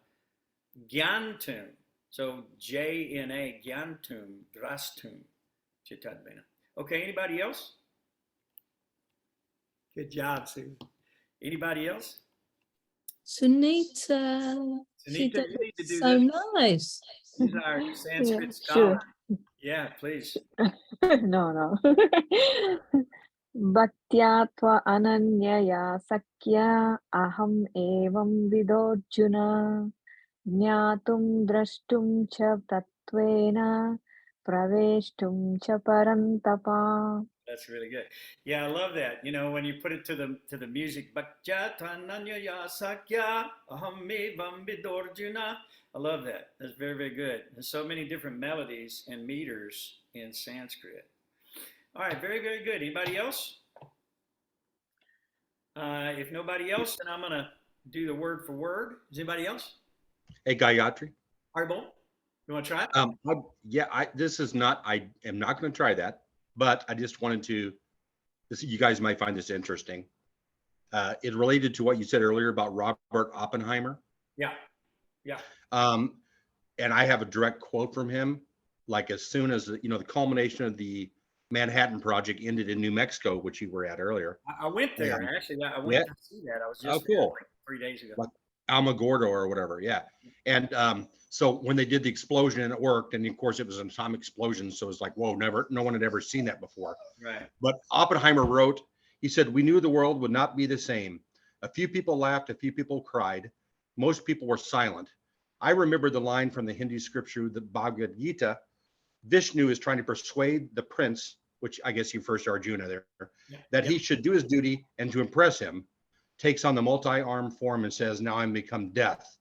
Gyantum. So Jna, gyantum, drastum, chitadvena. Okay, anybody else? Good job, Sue. Anybody else? Sunita, she Sunita, did you need to it do so this. nice. She's our Sanskrit Yeah, scholar. sure. Yeah, please. No. Bhaktya tva ananyaya sakya aham evam vidorjuna jnatum drashtum cha tattvena praveshtum cha parantapa. That's really good. Yeah, I love that. You know, when you put it to the music, Bhakti-tananya sakya aham evam vidorjuna. I love that. That's very, very good. There's so many different melodies and meters in Sanskrit. All right, very, very good. Anybody else? If nobody else, then I'm going to do the word for word. Is anybody else? Hey, Gayatri. Haribo, you want to try it? This is not, I am not going to try that, but I just wanted to, you guys might find this interesting. It related to what you said earlier about Robert Oppenheimer. Yeah. And I have a direct quote from him. Like as soon as, the culmination of the Manhattan Project ended in New Mexico, which you were at earlier. I went there. Yeah. Actually, I went to see that. I was just cool. there like 3 days ago. Like Alamogordo or whatever. Yeah. And so when they did the explosion and it worked, and of course it was an atomic explosion. So it's like, whoa, no one had ever seen that before. Right. But Oppenheimer wrote, he said, "We knew the world would not be the same. A few people laughed, a few people cried. Most people were silent. I remember the line from the Hindu scripture, the Bhagavad-gītā. Vishnu is trying to persuade the prince, which I guess you first Arjuna there, that he should do his duty, and to impress him, takes on the multi-armed form and says, 'Now I'm become death,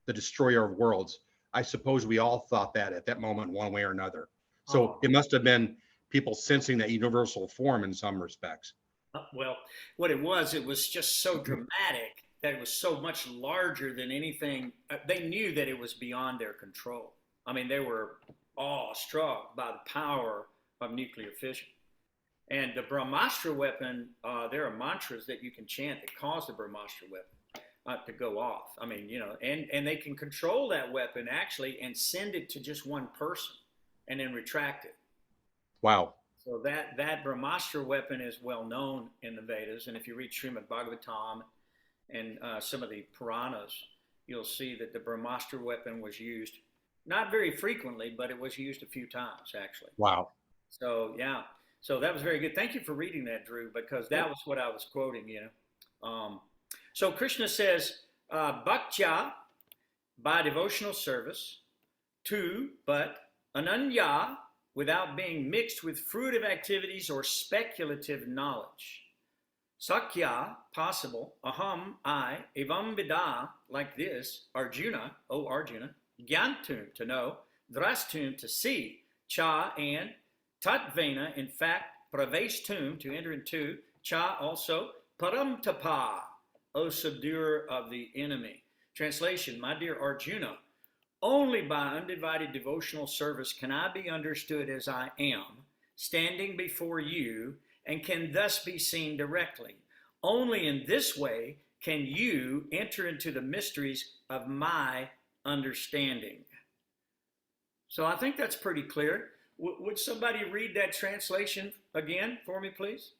the destroyer of worlds.' I suppose we all thought that at that moment, one way or another. So it must have been people sensing that universal form in some respects." Well, what it was just so dramatic that it was so much larger than anything. They knew that it was beyond their control. I mean, they were awestruck by the power of nuclear fission. And the Brahmastra weapon, there are mantras that you can chant that cause the Brahmastra weapon to go off. I mean, and they can control that weapon actually and send it to just one person and then retract it. Wow. So that Brahmastra weapon is well known in the Vedas. And if you read Srimad Bhagavatam and some of the Puranas, you'll see that the Brahmastra weapon was used not very frequently, but it was used a few times actually. Wow. So yeah, so that was very good. Thank you for reading that, Drew, because that was what I was quoting. So Krishna says, "Bhaktya," by devotional service, "to," but "ananya," without being mixed with fruitive activities or speculative knowledge. "Sakya," possible. "Aham," I. "Evam vida," like this. "Arjuna," O Arjuna. "Gyantum," to know. "Drastum," to see. "Cha," and. "Tatvena," in fact. "Praveshtum," to enter into. "Cha," also. "Paramtapa," O subduer of the enemy. Translation: My dear Arjuna, Only by undivided devotional service can I be understood as I am, standing before you, and can thus be seen directly. Only in this way can you enter into the mysteries of my understanding. So I think that's pretty clear. Would somebody read that translation again for me, please?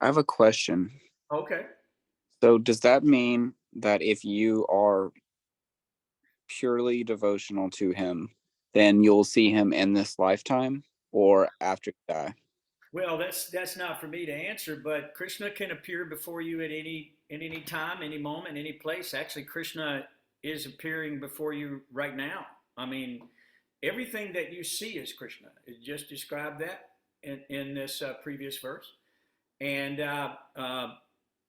I have a question. Okay. So does that mean that if you are purely devotional to him, then you'll see him in this lifetime or after you die? Well, that's not for me to answer, but Krishna can appear before you at any time, any moment, any place. Actually, Krishna is appearing before you right now. I mean, everything that you see is Krishna. It just described that in this previous verse. And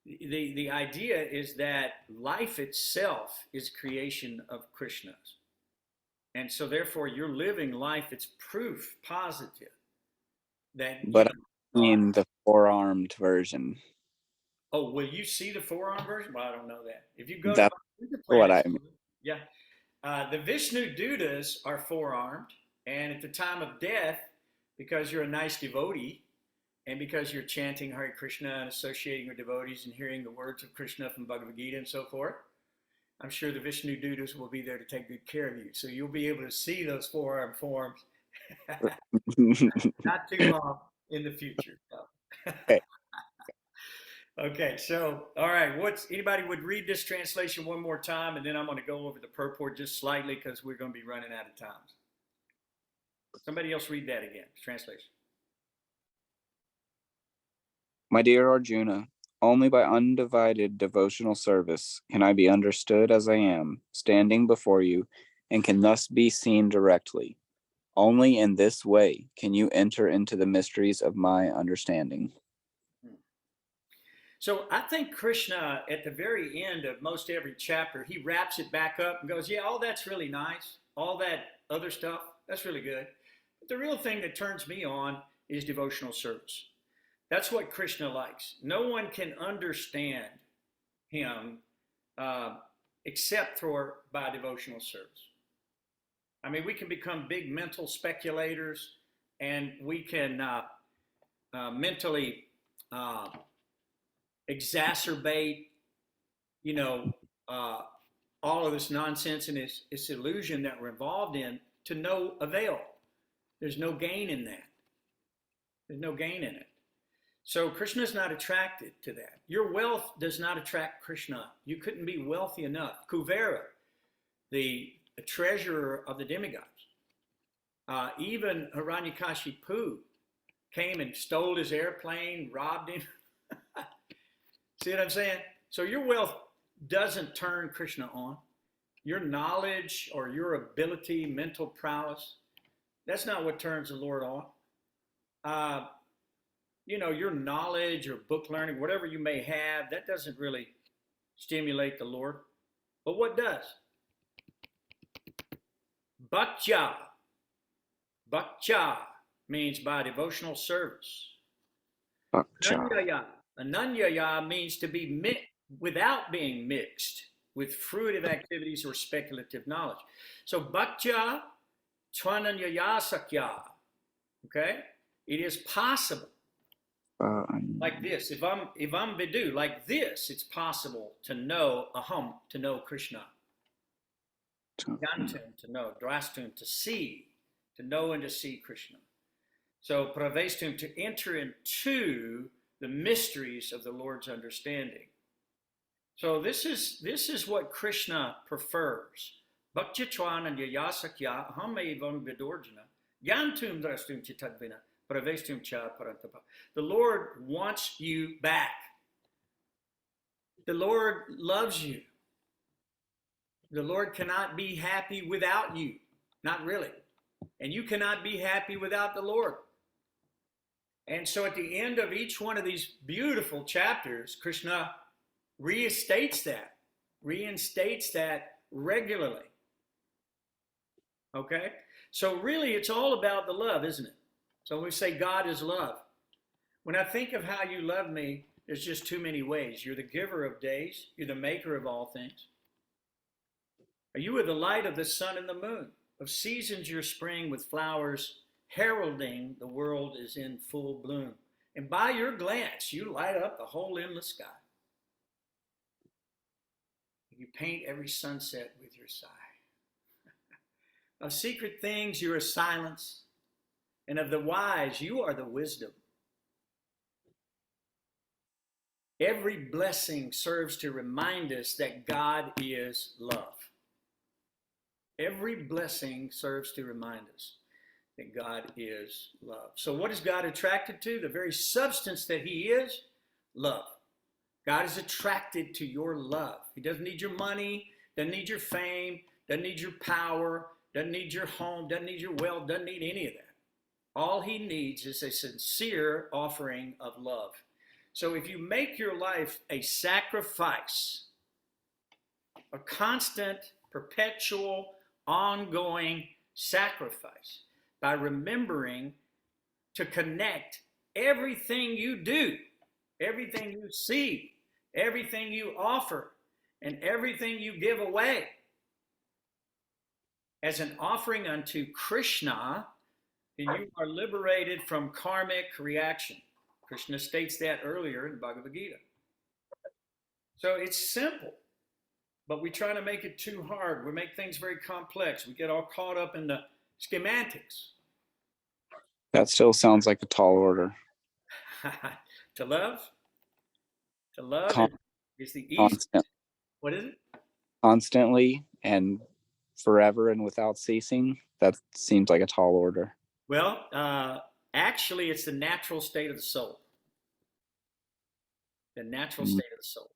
the idea is that life itself is creation of Krishna's. And so therefore you're living life, it's proof positive that, But I mean the four-armed version. oh, will you see the four-arm version? Well, I don't know that. If you go That's to what planet, I mean. yeah. The Vishnu Dutas are four-armed, and at the time of death, because you're a nice devotee, and because you're chanting Hare Krishna and associating with devotees and hearing the words of Krishna from Bhagavad-gītā and so forth, I'm sure the Vishnu Dutas will be there to take good care of you. So you'll be able to see those four-arm forms not too long in the future. Okay. Okay, so all right, anybody would read this translation one more time, and then I'm going to go over the purport just slightly because we're going to be running out of time. Somebody else read that again, translation. My dear Arjuna, only by undivided devotional service can I be understood as I am, standing before you, and can thus be seen directly. Only in this way can you enter into the mysteries of my understanding. So I think Krishna, at the very end of most every chapter, he wraps it back up and goes, yeah, all that's really nice. All that other stuff, that's really good. But the real thing that turns me on is devotional service. That's what Krishna likes. No one can understand him except by devotional service. I mean, we can become big mental speculators, and we can mentally exacerbate, all of this nonsense and this illusion that we're involved in to no avail. There's no gain in that. There's no gain in it. So Krishna is not attracted to that. Your wealth does not attract Krishna. You couldn't be wealthy enough. Kuvera, the treasurer of the demigods, even Hiranyakashipu came and stole his airplane, robbed him. See what I'm saying? So your wealth doesn't turn Krishna on. Your knowledge or your ability, mental prowess, that's not what turns the Lord on. Your knowledge or book learning, whatever you may have, that doesn't really stimulate the Lord. But what does? Bhaktya. Bhaktya means by devotional service. Ananyaya. Ananyaya means to be without being mixed with fruitive activities or speculative knowledge. So bhaktya tvananyaya sakya. Okay? It is possible. Like this. If I'm Vidu, like this, it's possible to know Aham, to know Krishna. Gantum, to know. Drastum, to see. To know and to see Krishna. So pravestum, to enter into the mysteries of the Lord's understanding. So this is what Krishna prefers. Bhaktya and yasakya hamevam vidorjana yantum drastum chitadvina pravestum cha parantapa. The Lord wants you back. The Lord loves you. The Lord cannot be happy without you. Not really. And you cannot be happy without the Lord. And so at the end of each one of these beautiful chapters, Krishna reinstates that regularly. Okay? So really, it's all about the love, isn't it? So we say God is love. When I think of how you love me, there's just too many ways. You're the giver of days. You're the maker of all things. You are the light of the sun and the moon. Of seasons your spring with flowers, heralding the world is in full bloom. And by your glance, you light up the whole endless sky. You paint every sunset with your sigh. Of secret things, you are silence, and of the wise, you are the wisdom. Every blessing serves to remind us that God is love. Every blessing serves to remind us that God is love. So what is God attracted to? The very substance that he is, love. God is attracted to your love. He doesn't need your money, doesn't need your fame, doesn't need your power, doesn't need your home, doesn't need your wealth, doesn't need any of that. All he needs is a sincere offering of love. So if you make your life a sacrifice, a constant, perpetual, ongoing sacrifice, by remembering to connect everything you do, everything you see, everything you offer, and everything you give away as an offering unto Krishna, then you are liberated from karmic reaction. Krishna states that earlier in the Bhagavad-gītā. So it's simple, but we try to make it too hard. We make things very complex. We get all caught up in the schematics. That still sounds like a tall order. To love is the easiest. Constant, What is it? constantly and forever and without ceasing. That seems like a tall order. Well, actually, it's the natural state of the soul. The natural state of the soul.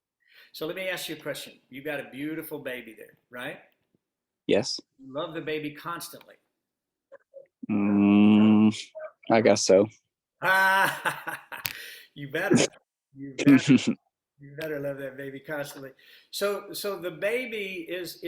So let me ask you a question. You got a beautiful baby there, right? Yes. You love the baby constantly. I guess so. You better. You better. You better love that baby constantly. So the baby is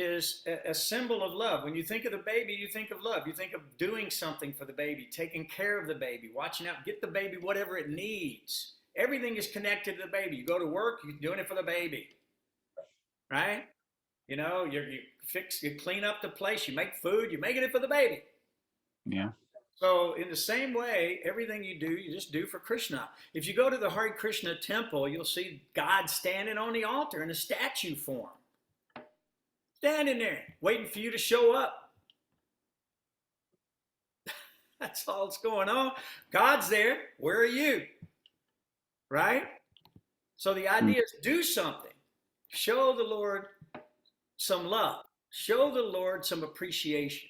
a symbol of love. When you think of the baby, you think of love. You think of doing something for the baby, taking care of the baby, watching out, get the baby whatever it needs. Everything is connected to the baby. You go to work, you're doing it for the baby, right? You know, you clean up the place, you make food, you're making it for the baby. Yeah. So in the same way, everything you do, you just do for Krishna. If you go to the Hare Krishna temple, you'll see God standing on the altar in a statue form. Standing there, waiting for you to show up. That's all that's going on. God's there. Where are you? Right? So the idea is do something. Show the Lord some love. Show the Lord some appreciation.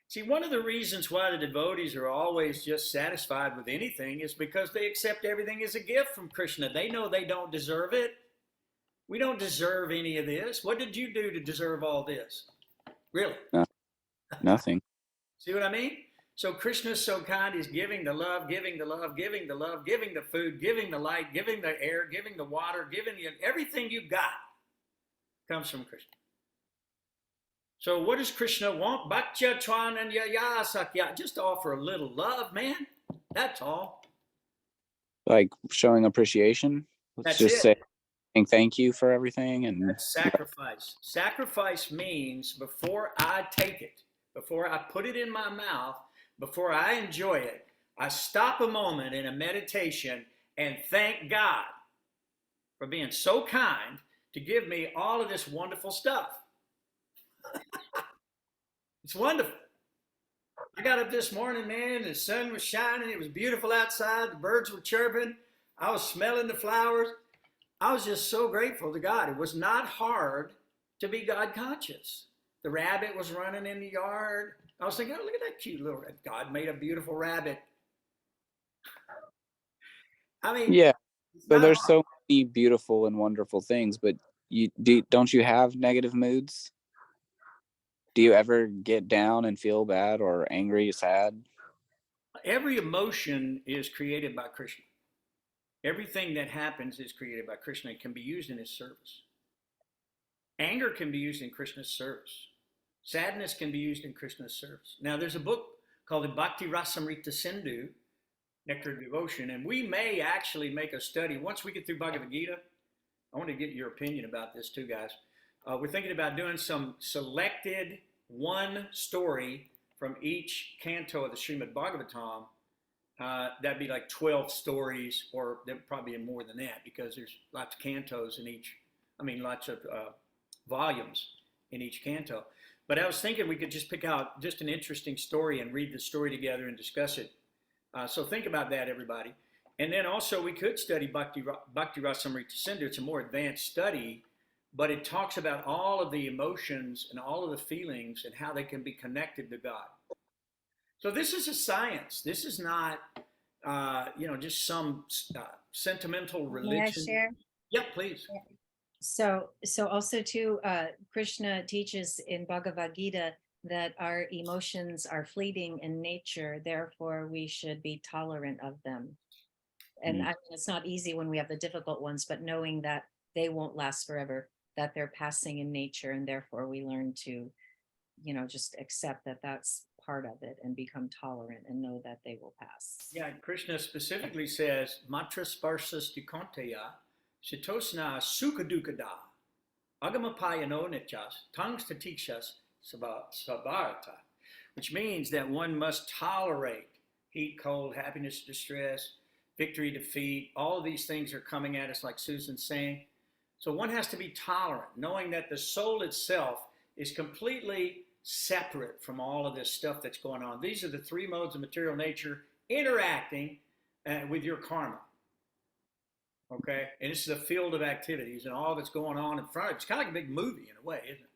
See, one of the reasons why the devotees are always just satisfied with anything is because they accept everything as a gift from Krishna. They know they don't deserve it. We don't deserve any of this. What did you do to deserve all this? Really? No, nothing. See what I mean? So Krishna's so kind, he's giving the love, giving the love, giving the love, giving the food, giving the light, giving the air, giving the water, giving you everything you've got comes from Krishna. So what does Krishna want? Bhakya Twananya Sakya. Just offer a little love, man. That's all. Like showing appreciation. Let's That's just it. saying thank you for everything. And That's sacrifice. Sacrifice means before I take it, before I put it in my mouth, before I enjoy it, I stop a moment in a meditation and thank God for being so kind to give me all of this wonderful stuff. It's wonderful. I got up this morning, man, the sun was shining. It was beautiful outside. The birds were chirping. I was smelling the flowers. I was just so grateful to God. It was not hard to be God conscious. The rabbit was running in the yard. I was thinking, oh, look at that cute little rabbit. God made a beautiful rabbit. I mean, yeah. So there's hard. so many beautiful and wonderful things, but don't you have negative moods? Do you ever get down and feel bad or angry, sad? Every emotion is created by Krishna. Everything that happens is created by Krishna and can be used in his service. Anger can be used in Krishna's service. Sadness can be used in Krishna's service. Now, there's a book called the Bhakti Rasamrita Sindhu, Nectar of Devotion, and we may actually make a study. Once we get through Bhagavad-gītā, I want to get your opinion about this too, guys. We're thinking about doing some selected one story from each canto of the Srimad Bhagavatam. That'd be like 12 stories, or there'd probably be more than that because there's lots of cantos in each, lots of volumes in each canto. But I was thinking we could just pick out just an interesting story and read the story together and discuss it. So think about that, everybody. And then also we could study Bhakti Rasamrita Sindhu. It's a more advanced study, but it talks about all of the emotions and all of the feelings and how they can be connected to God. So this is a science. This is not, just some sentimental religion. May I share? Yep, please. So also too, Krishna teaches in Bhagavad-gītā that our emotions are fleeting in nature, therefore we should be tolerant of them. And I mean, it's not easy when we have the difficult ones, but knowing that they won't last forever, that they're passing in nature, and therefore we learn to, just accept that that's part of it and become tolerant and know that they will pass. Yeah, Krishna specifically says, Matra sparsas dikonteya, shitosna sukadukada, agamapayano nityas, tangstatikshas sabarata, which means that one must tolerate heat, cold, happiness, distress, victory, defeat. All of these things are coming at us, like Susan's saying. So one has to be tolerant, knowing that the soul itself is completely separate from all of this stuff that's going on. These are the three modes of material nature interacting with your karma. Okay? And this is a field of activities and all that's going on in front of it. It's kind of like a big movie in a way, isn't it?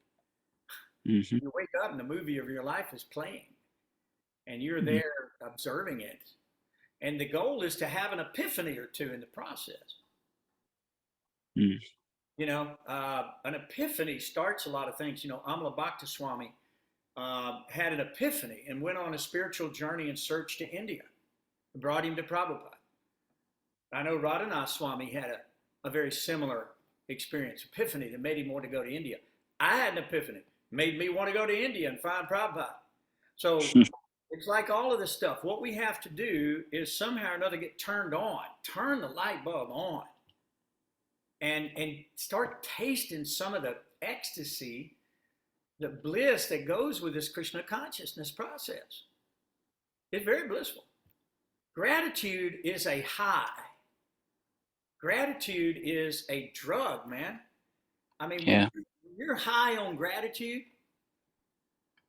Mm-hmm. You wake up and the movie of your life is playing, and you're there observing it. And the goal is to have an epiphany or two in the process. Mm. An epiphany starts a lot of things. Amala Bhakta Swami had an epiphany and went on a spiritual journey and search to India and brought him to Prabhupada. I know Radhanath Swami had a very similar experience, epiphany, that made him want to go to India. I had an epiphany, made me want to go to India and find Prabhupada. So it's like all of this stuff. What we have to do is somehow or another get turned on, turn the light bulb on, and start tasting some of the ecstasy, the bliss that goes with this Krishna consciousness process. It's very blissful. Gratitude is a high. Gratitude is a drug, man. When you're high on gratitude,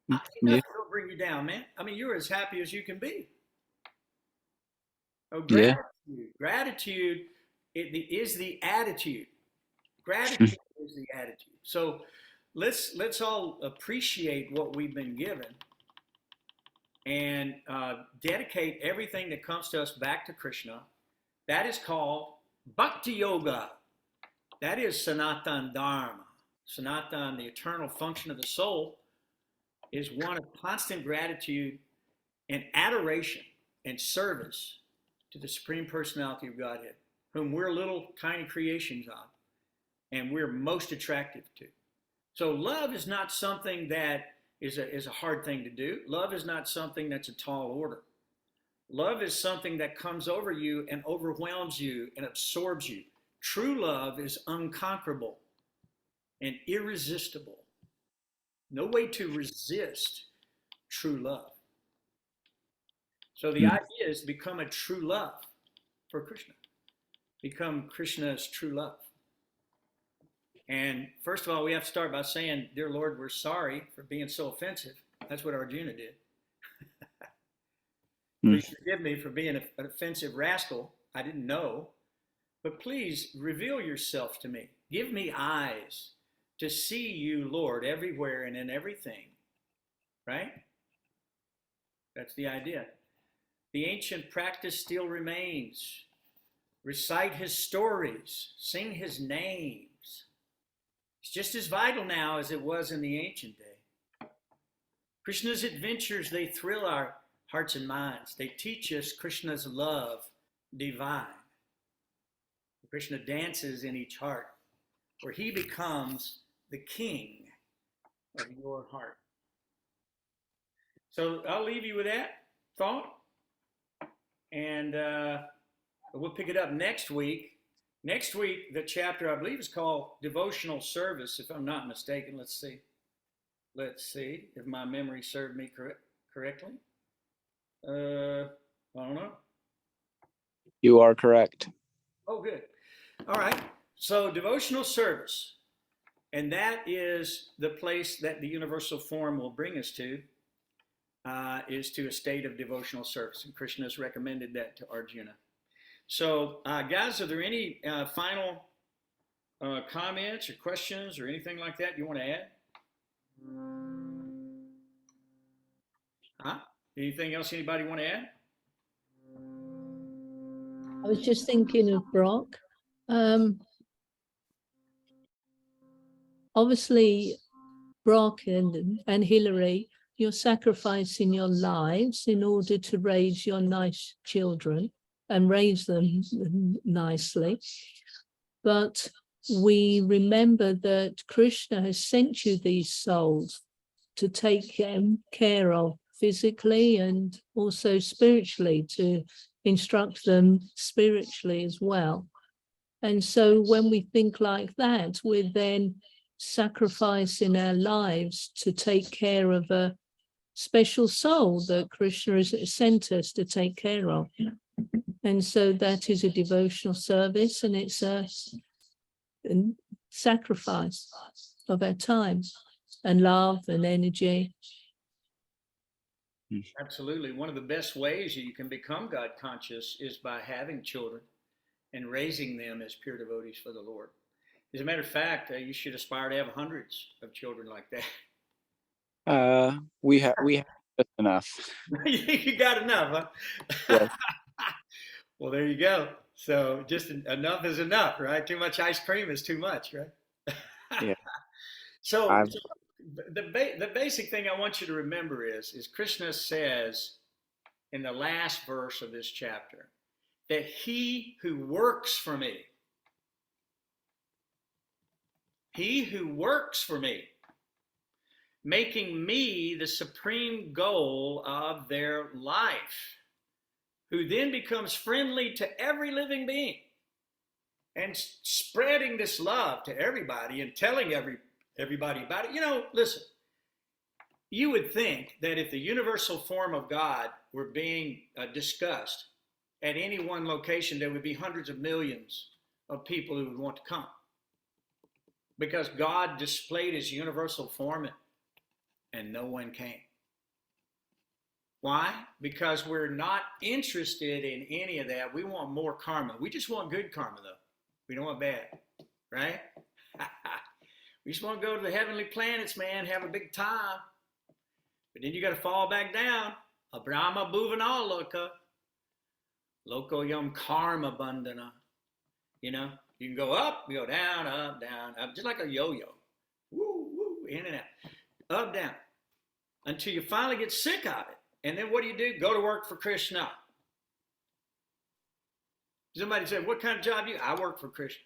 nothing will bring you down, man. You're as happy as you can be. Oh, gratitude is the attitude. Gratitude is the attitude. So let's all appreciate what we've been given and dedicate everything that comes to us back to Krishna. That is called Bhakti Yoga. That is Sanatan Dharma. Sanatan, the eternal function of the soul, is one of constant gratitude and adoration and service to the Supreme Personality of Godhead, whom we're little tiny creations of, and we're most attractive to. So love is not something that is a hard thing to do. Love is not something that's a tall order. Love is something that comes over you and overwhelms you and absorbs you. True love is unconquerable and irresistible. No way to resist true love. So the idea is to become a true love for Krishna. Become Krishna's true love. And first of all, we have to start by saying, Dear Lord, we're sorry for being so offensive. That's what Arjuna did. Please forgive me for being an offensive rascal. I didn't know. But please reveal yourself to me. Give me eyes to see you, Lord, everywhere and in everything. Right? That's the idea. The ancient practice still remains. Recite his stories. Sing his names. It's just as vital now as it was in the ancient day. Krishna's adventures, they thrill our hearts and minds. They teach us Krishna's love divine. Krishna dances in each heart, where he becomes the king of your heart. So I'll leave you with that thought, and we'll pick it up next week Next week, the chapter, I believe, is called Devotional Service, if I'm not mistaken. Let's see. Let's see if my memory served me correctly. I don't know. You are correct. Oh, good. All right. So, devotional service. And that is the place that the universal form will bring us to, is to a state of devotional service. And Krishna has recommended that to Arjuna. So, guys, are there any final comments or questions or anything like that you want to add? Huh? Anything else anybody want to add? I was just thinking of Brock. Obviously, Brock and Hillary, you're sacrificing your lives in order to raise your nice children and raise them nicely. But we remember that Krishna has sent you these souls to take care of physically and also spiritually, to instruct them spiritually as well. And so when we think like that, we're then sacrificing our lives to take care of a special soul that Krishna has sent us to take care of. And so that is a devotional service, and it's a sacrifice of our time and love and energy. Absolutely. One of the best ways that you can become God conscious is by having children and raising them as pure devotees for the Lord. As a matter of fact, you should aspire to have hundreds of children like that. We have just enough. You got enough, huh? Yes. Well, there you go. So just enough is enough, right? Too much ice cream is too much, right? Yeah. So the basic thing I want you to remember is Krishna says in the last verse of this chapter that he who works for me, making me the supreme goal of their life, who then becomes friendly to every living being and spreading this love to everybody and telling everybody about it. You know, listen, you would think that if the universal form of God were being discussed at any one location, there would be hundreds of millions of people who would want to come, because God displayed his universal form and no one came. Why? Because we're not interested in any of that. We want more karma. We just want good karma, though. We don't want bad, right? We just want to go to the heavenly planets, man, have a big time. But then you got to fall back down. Abrahma bhuvanal loka. Loko yam karma bandhana. You know, you can go up, you go down, up, just like a yo-yo. Woo, woo, in and out. Up, down. Until you finally get sick of it. And then what do? Go to work for Krishna. Somebody said, what kind of job do you? I work for Krishna.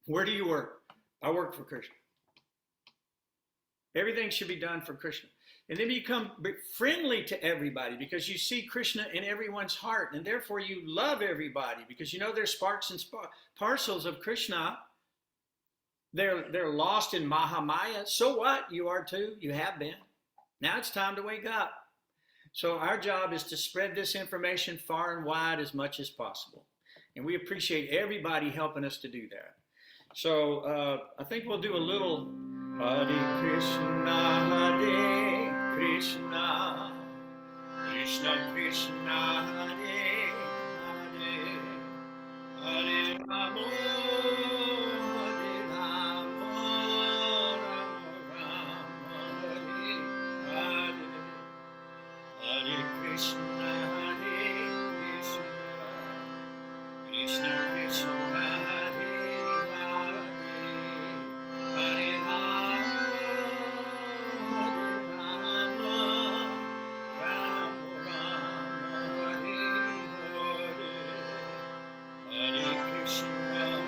Where do you work? I work for Krishna. Everything should be done for Krishna. And then become friendly to everybody, because you see Krishna in everyone's heart, and therefore you love everybody, because you know there's sparks and parcels of Krishna. They're lost in Mahamaya. So what? You are too. You have been. Now it's time to wake up. So our job is to spread this information far and wide as much as possible. And we appreciate everybody helping us to do that. So I think we'll do a little Hare Krishna, Hare Krishna, Krishna Krishna, Hare Hare, Hare Rama, Hare Rama, Rama Rama, Hare Hare. Hare Krishna, Hare Krishna, Krishna Krishna, Hare Hare, Hare Rama, Hare Rama, Rama Rama, Hare Hare, Hare Krishna.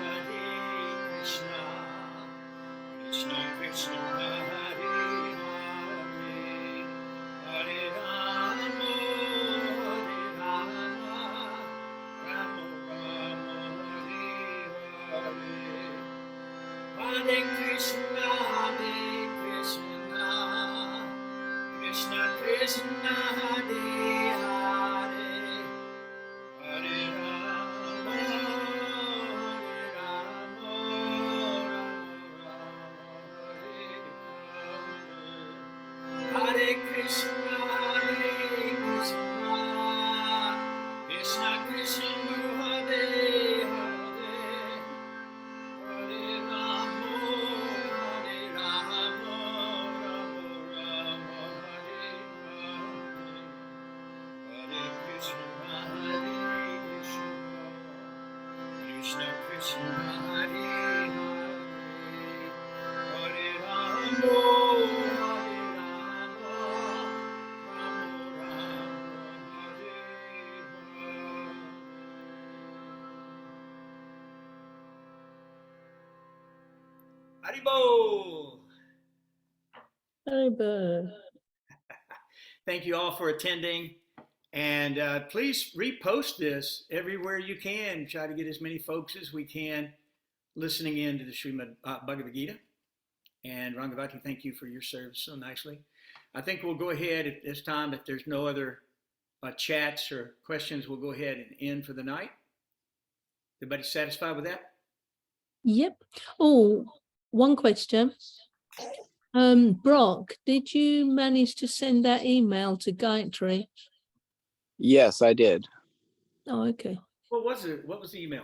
Hare Krishna, Krishna Krishna, Hare Hare, Hare Rama, Hare Krishna, Krishna Krishna, Hare Hare, Hare Rama, Rama Rama, Hare Hare, Hare Krishna, Krishna Krishna, Hare Hare, Hare Rama, Rama Rama, Hare Hare. Haribo! Haribo. Thank you all for attending. And please repost this everywhere you can. Try to get as many folks as we can listening in to the Srimad Bhagavad-gītā. And Rangavati, thank you for your service so nicely. I think we'll go ahead at this time. If there's no other chats or questions, we'll go ahead and end for the night. Everybody satisfied with that? Yep. Oh, one question. Brock, did you manage to send that email to Gayatri? Yes, I did. Oh, okay. What was it? What was the email?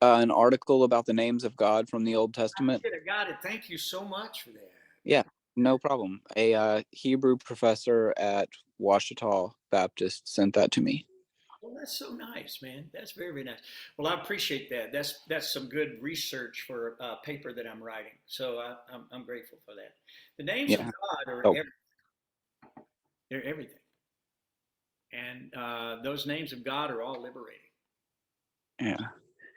An article about the names of God from the Old Testament. I got it. Thank you so much for that. Yeah, no problem. A Hebrew professor at Ouachita Baptist sent that to me. Well, that's so nice, man. That's very, very nice. Well, I appreciate that. That's some good research for a paper that I'm writing. So I'm grateful for that. The names of God are everything. They're everything. And those names of God are all liberating. Yeah.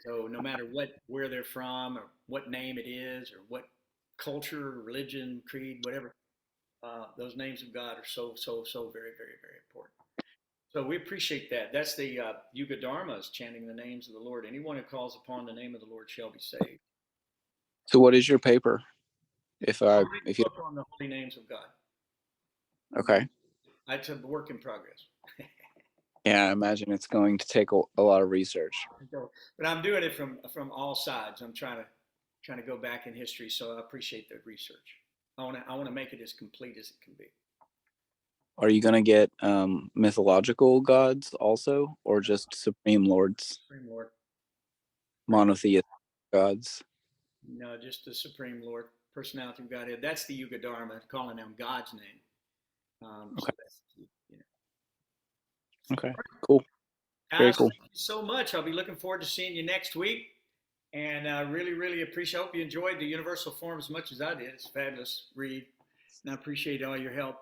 So no matter where they're from or what name it is or what culture, religion, creed, whatever, those names of God are so very, very, very important. So we appreciate that. That's the Yuga Dharmas chanting the names of the Lord. Anyone who calls upon the name of the Lord shall be saved. So what is your paper? If you book on the holy names of God. Okay. It's a work in progress. Yeah, I imagine it's going to take a lot of research. But I'm doing it from all sides. I'm trying to go back in history, so I appreciate the research. I want to make it as complete as it can be. Are you going to get mythological gods also, or just supreme lords? Supreme Lord. Monotheistic gods? No, just the Supreme Lord, personality of Godhead. That's the Yuga Dharma, calling them God's name. Okay. So Okay, cool. guys, Very cool. Thank you so much. I'll be looking forward to seeing you next week. And I really, really appreciate, I hope you enjoyed the Universal Form as much as I did. It's a fabulous read. And I appreciate all your help.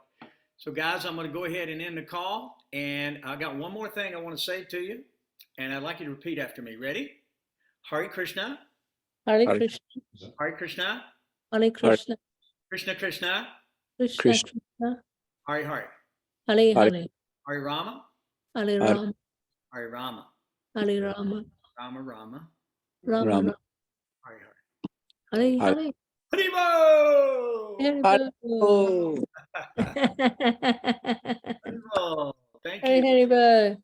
So guys, I'm going to go ahead and end the call. And I got one more thing I want to say to you. And I'd like you to repeat after me. Ready? Hare Krishna. Hare Hare- Krishna. Hare Krishna. Hare Krishna. Krishna Krishna. Krishna Krishna. Krishna. Hare Hare. Hare Hare- Hare. Hare Rama. Hare Hare- Rama. Hare Rama. Hare Rama. Rama Rama. Rama Rama. Rama. Hare Hare. Hare Hare- Hare. Haribo! Hare Oh. Haribo! Thank Hare you. Hare.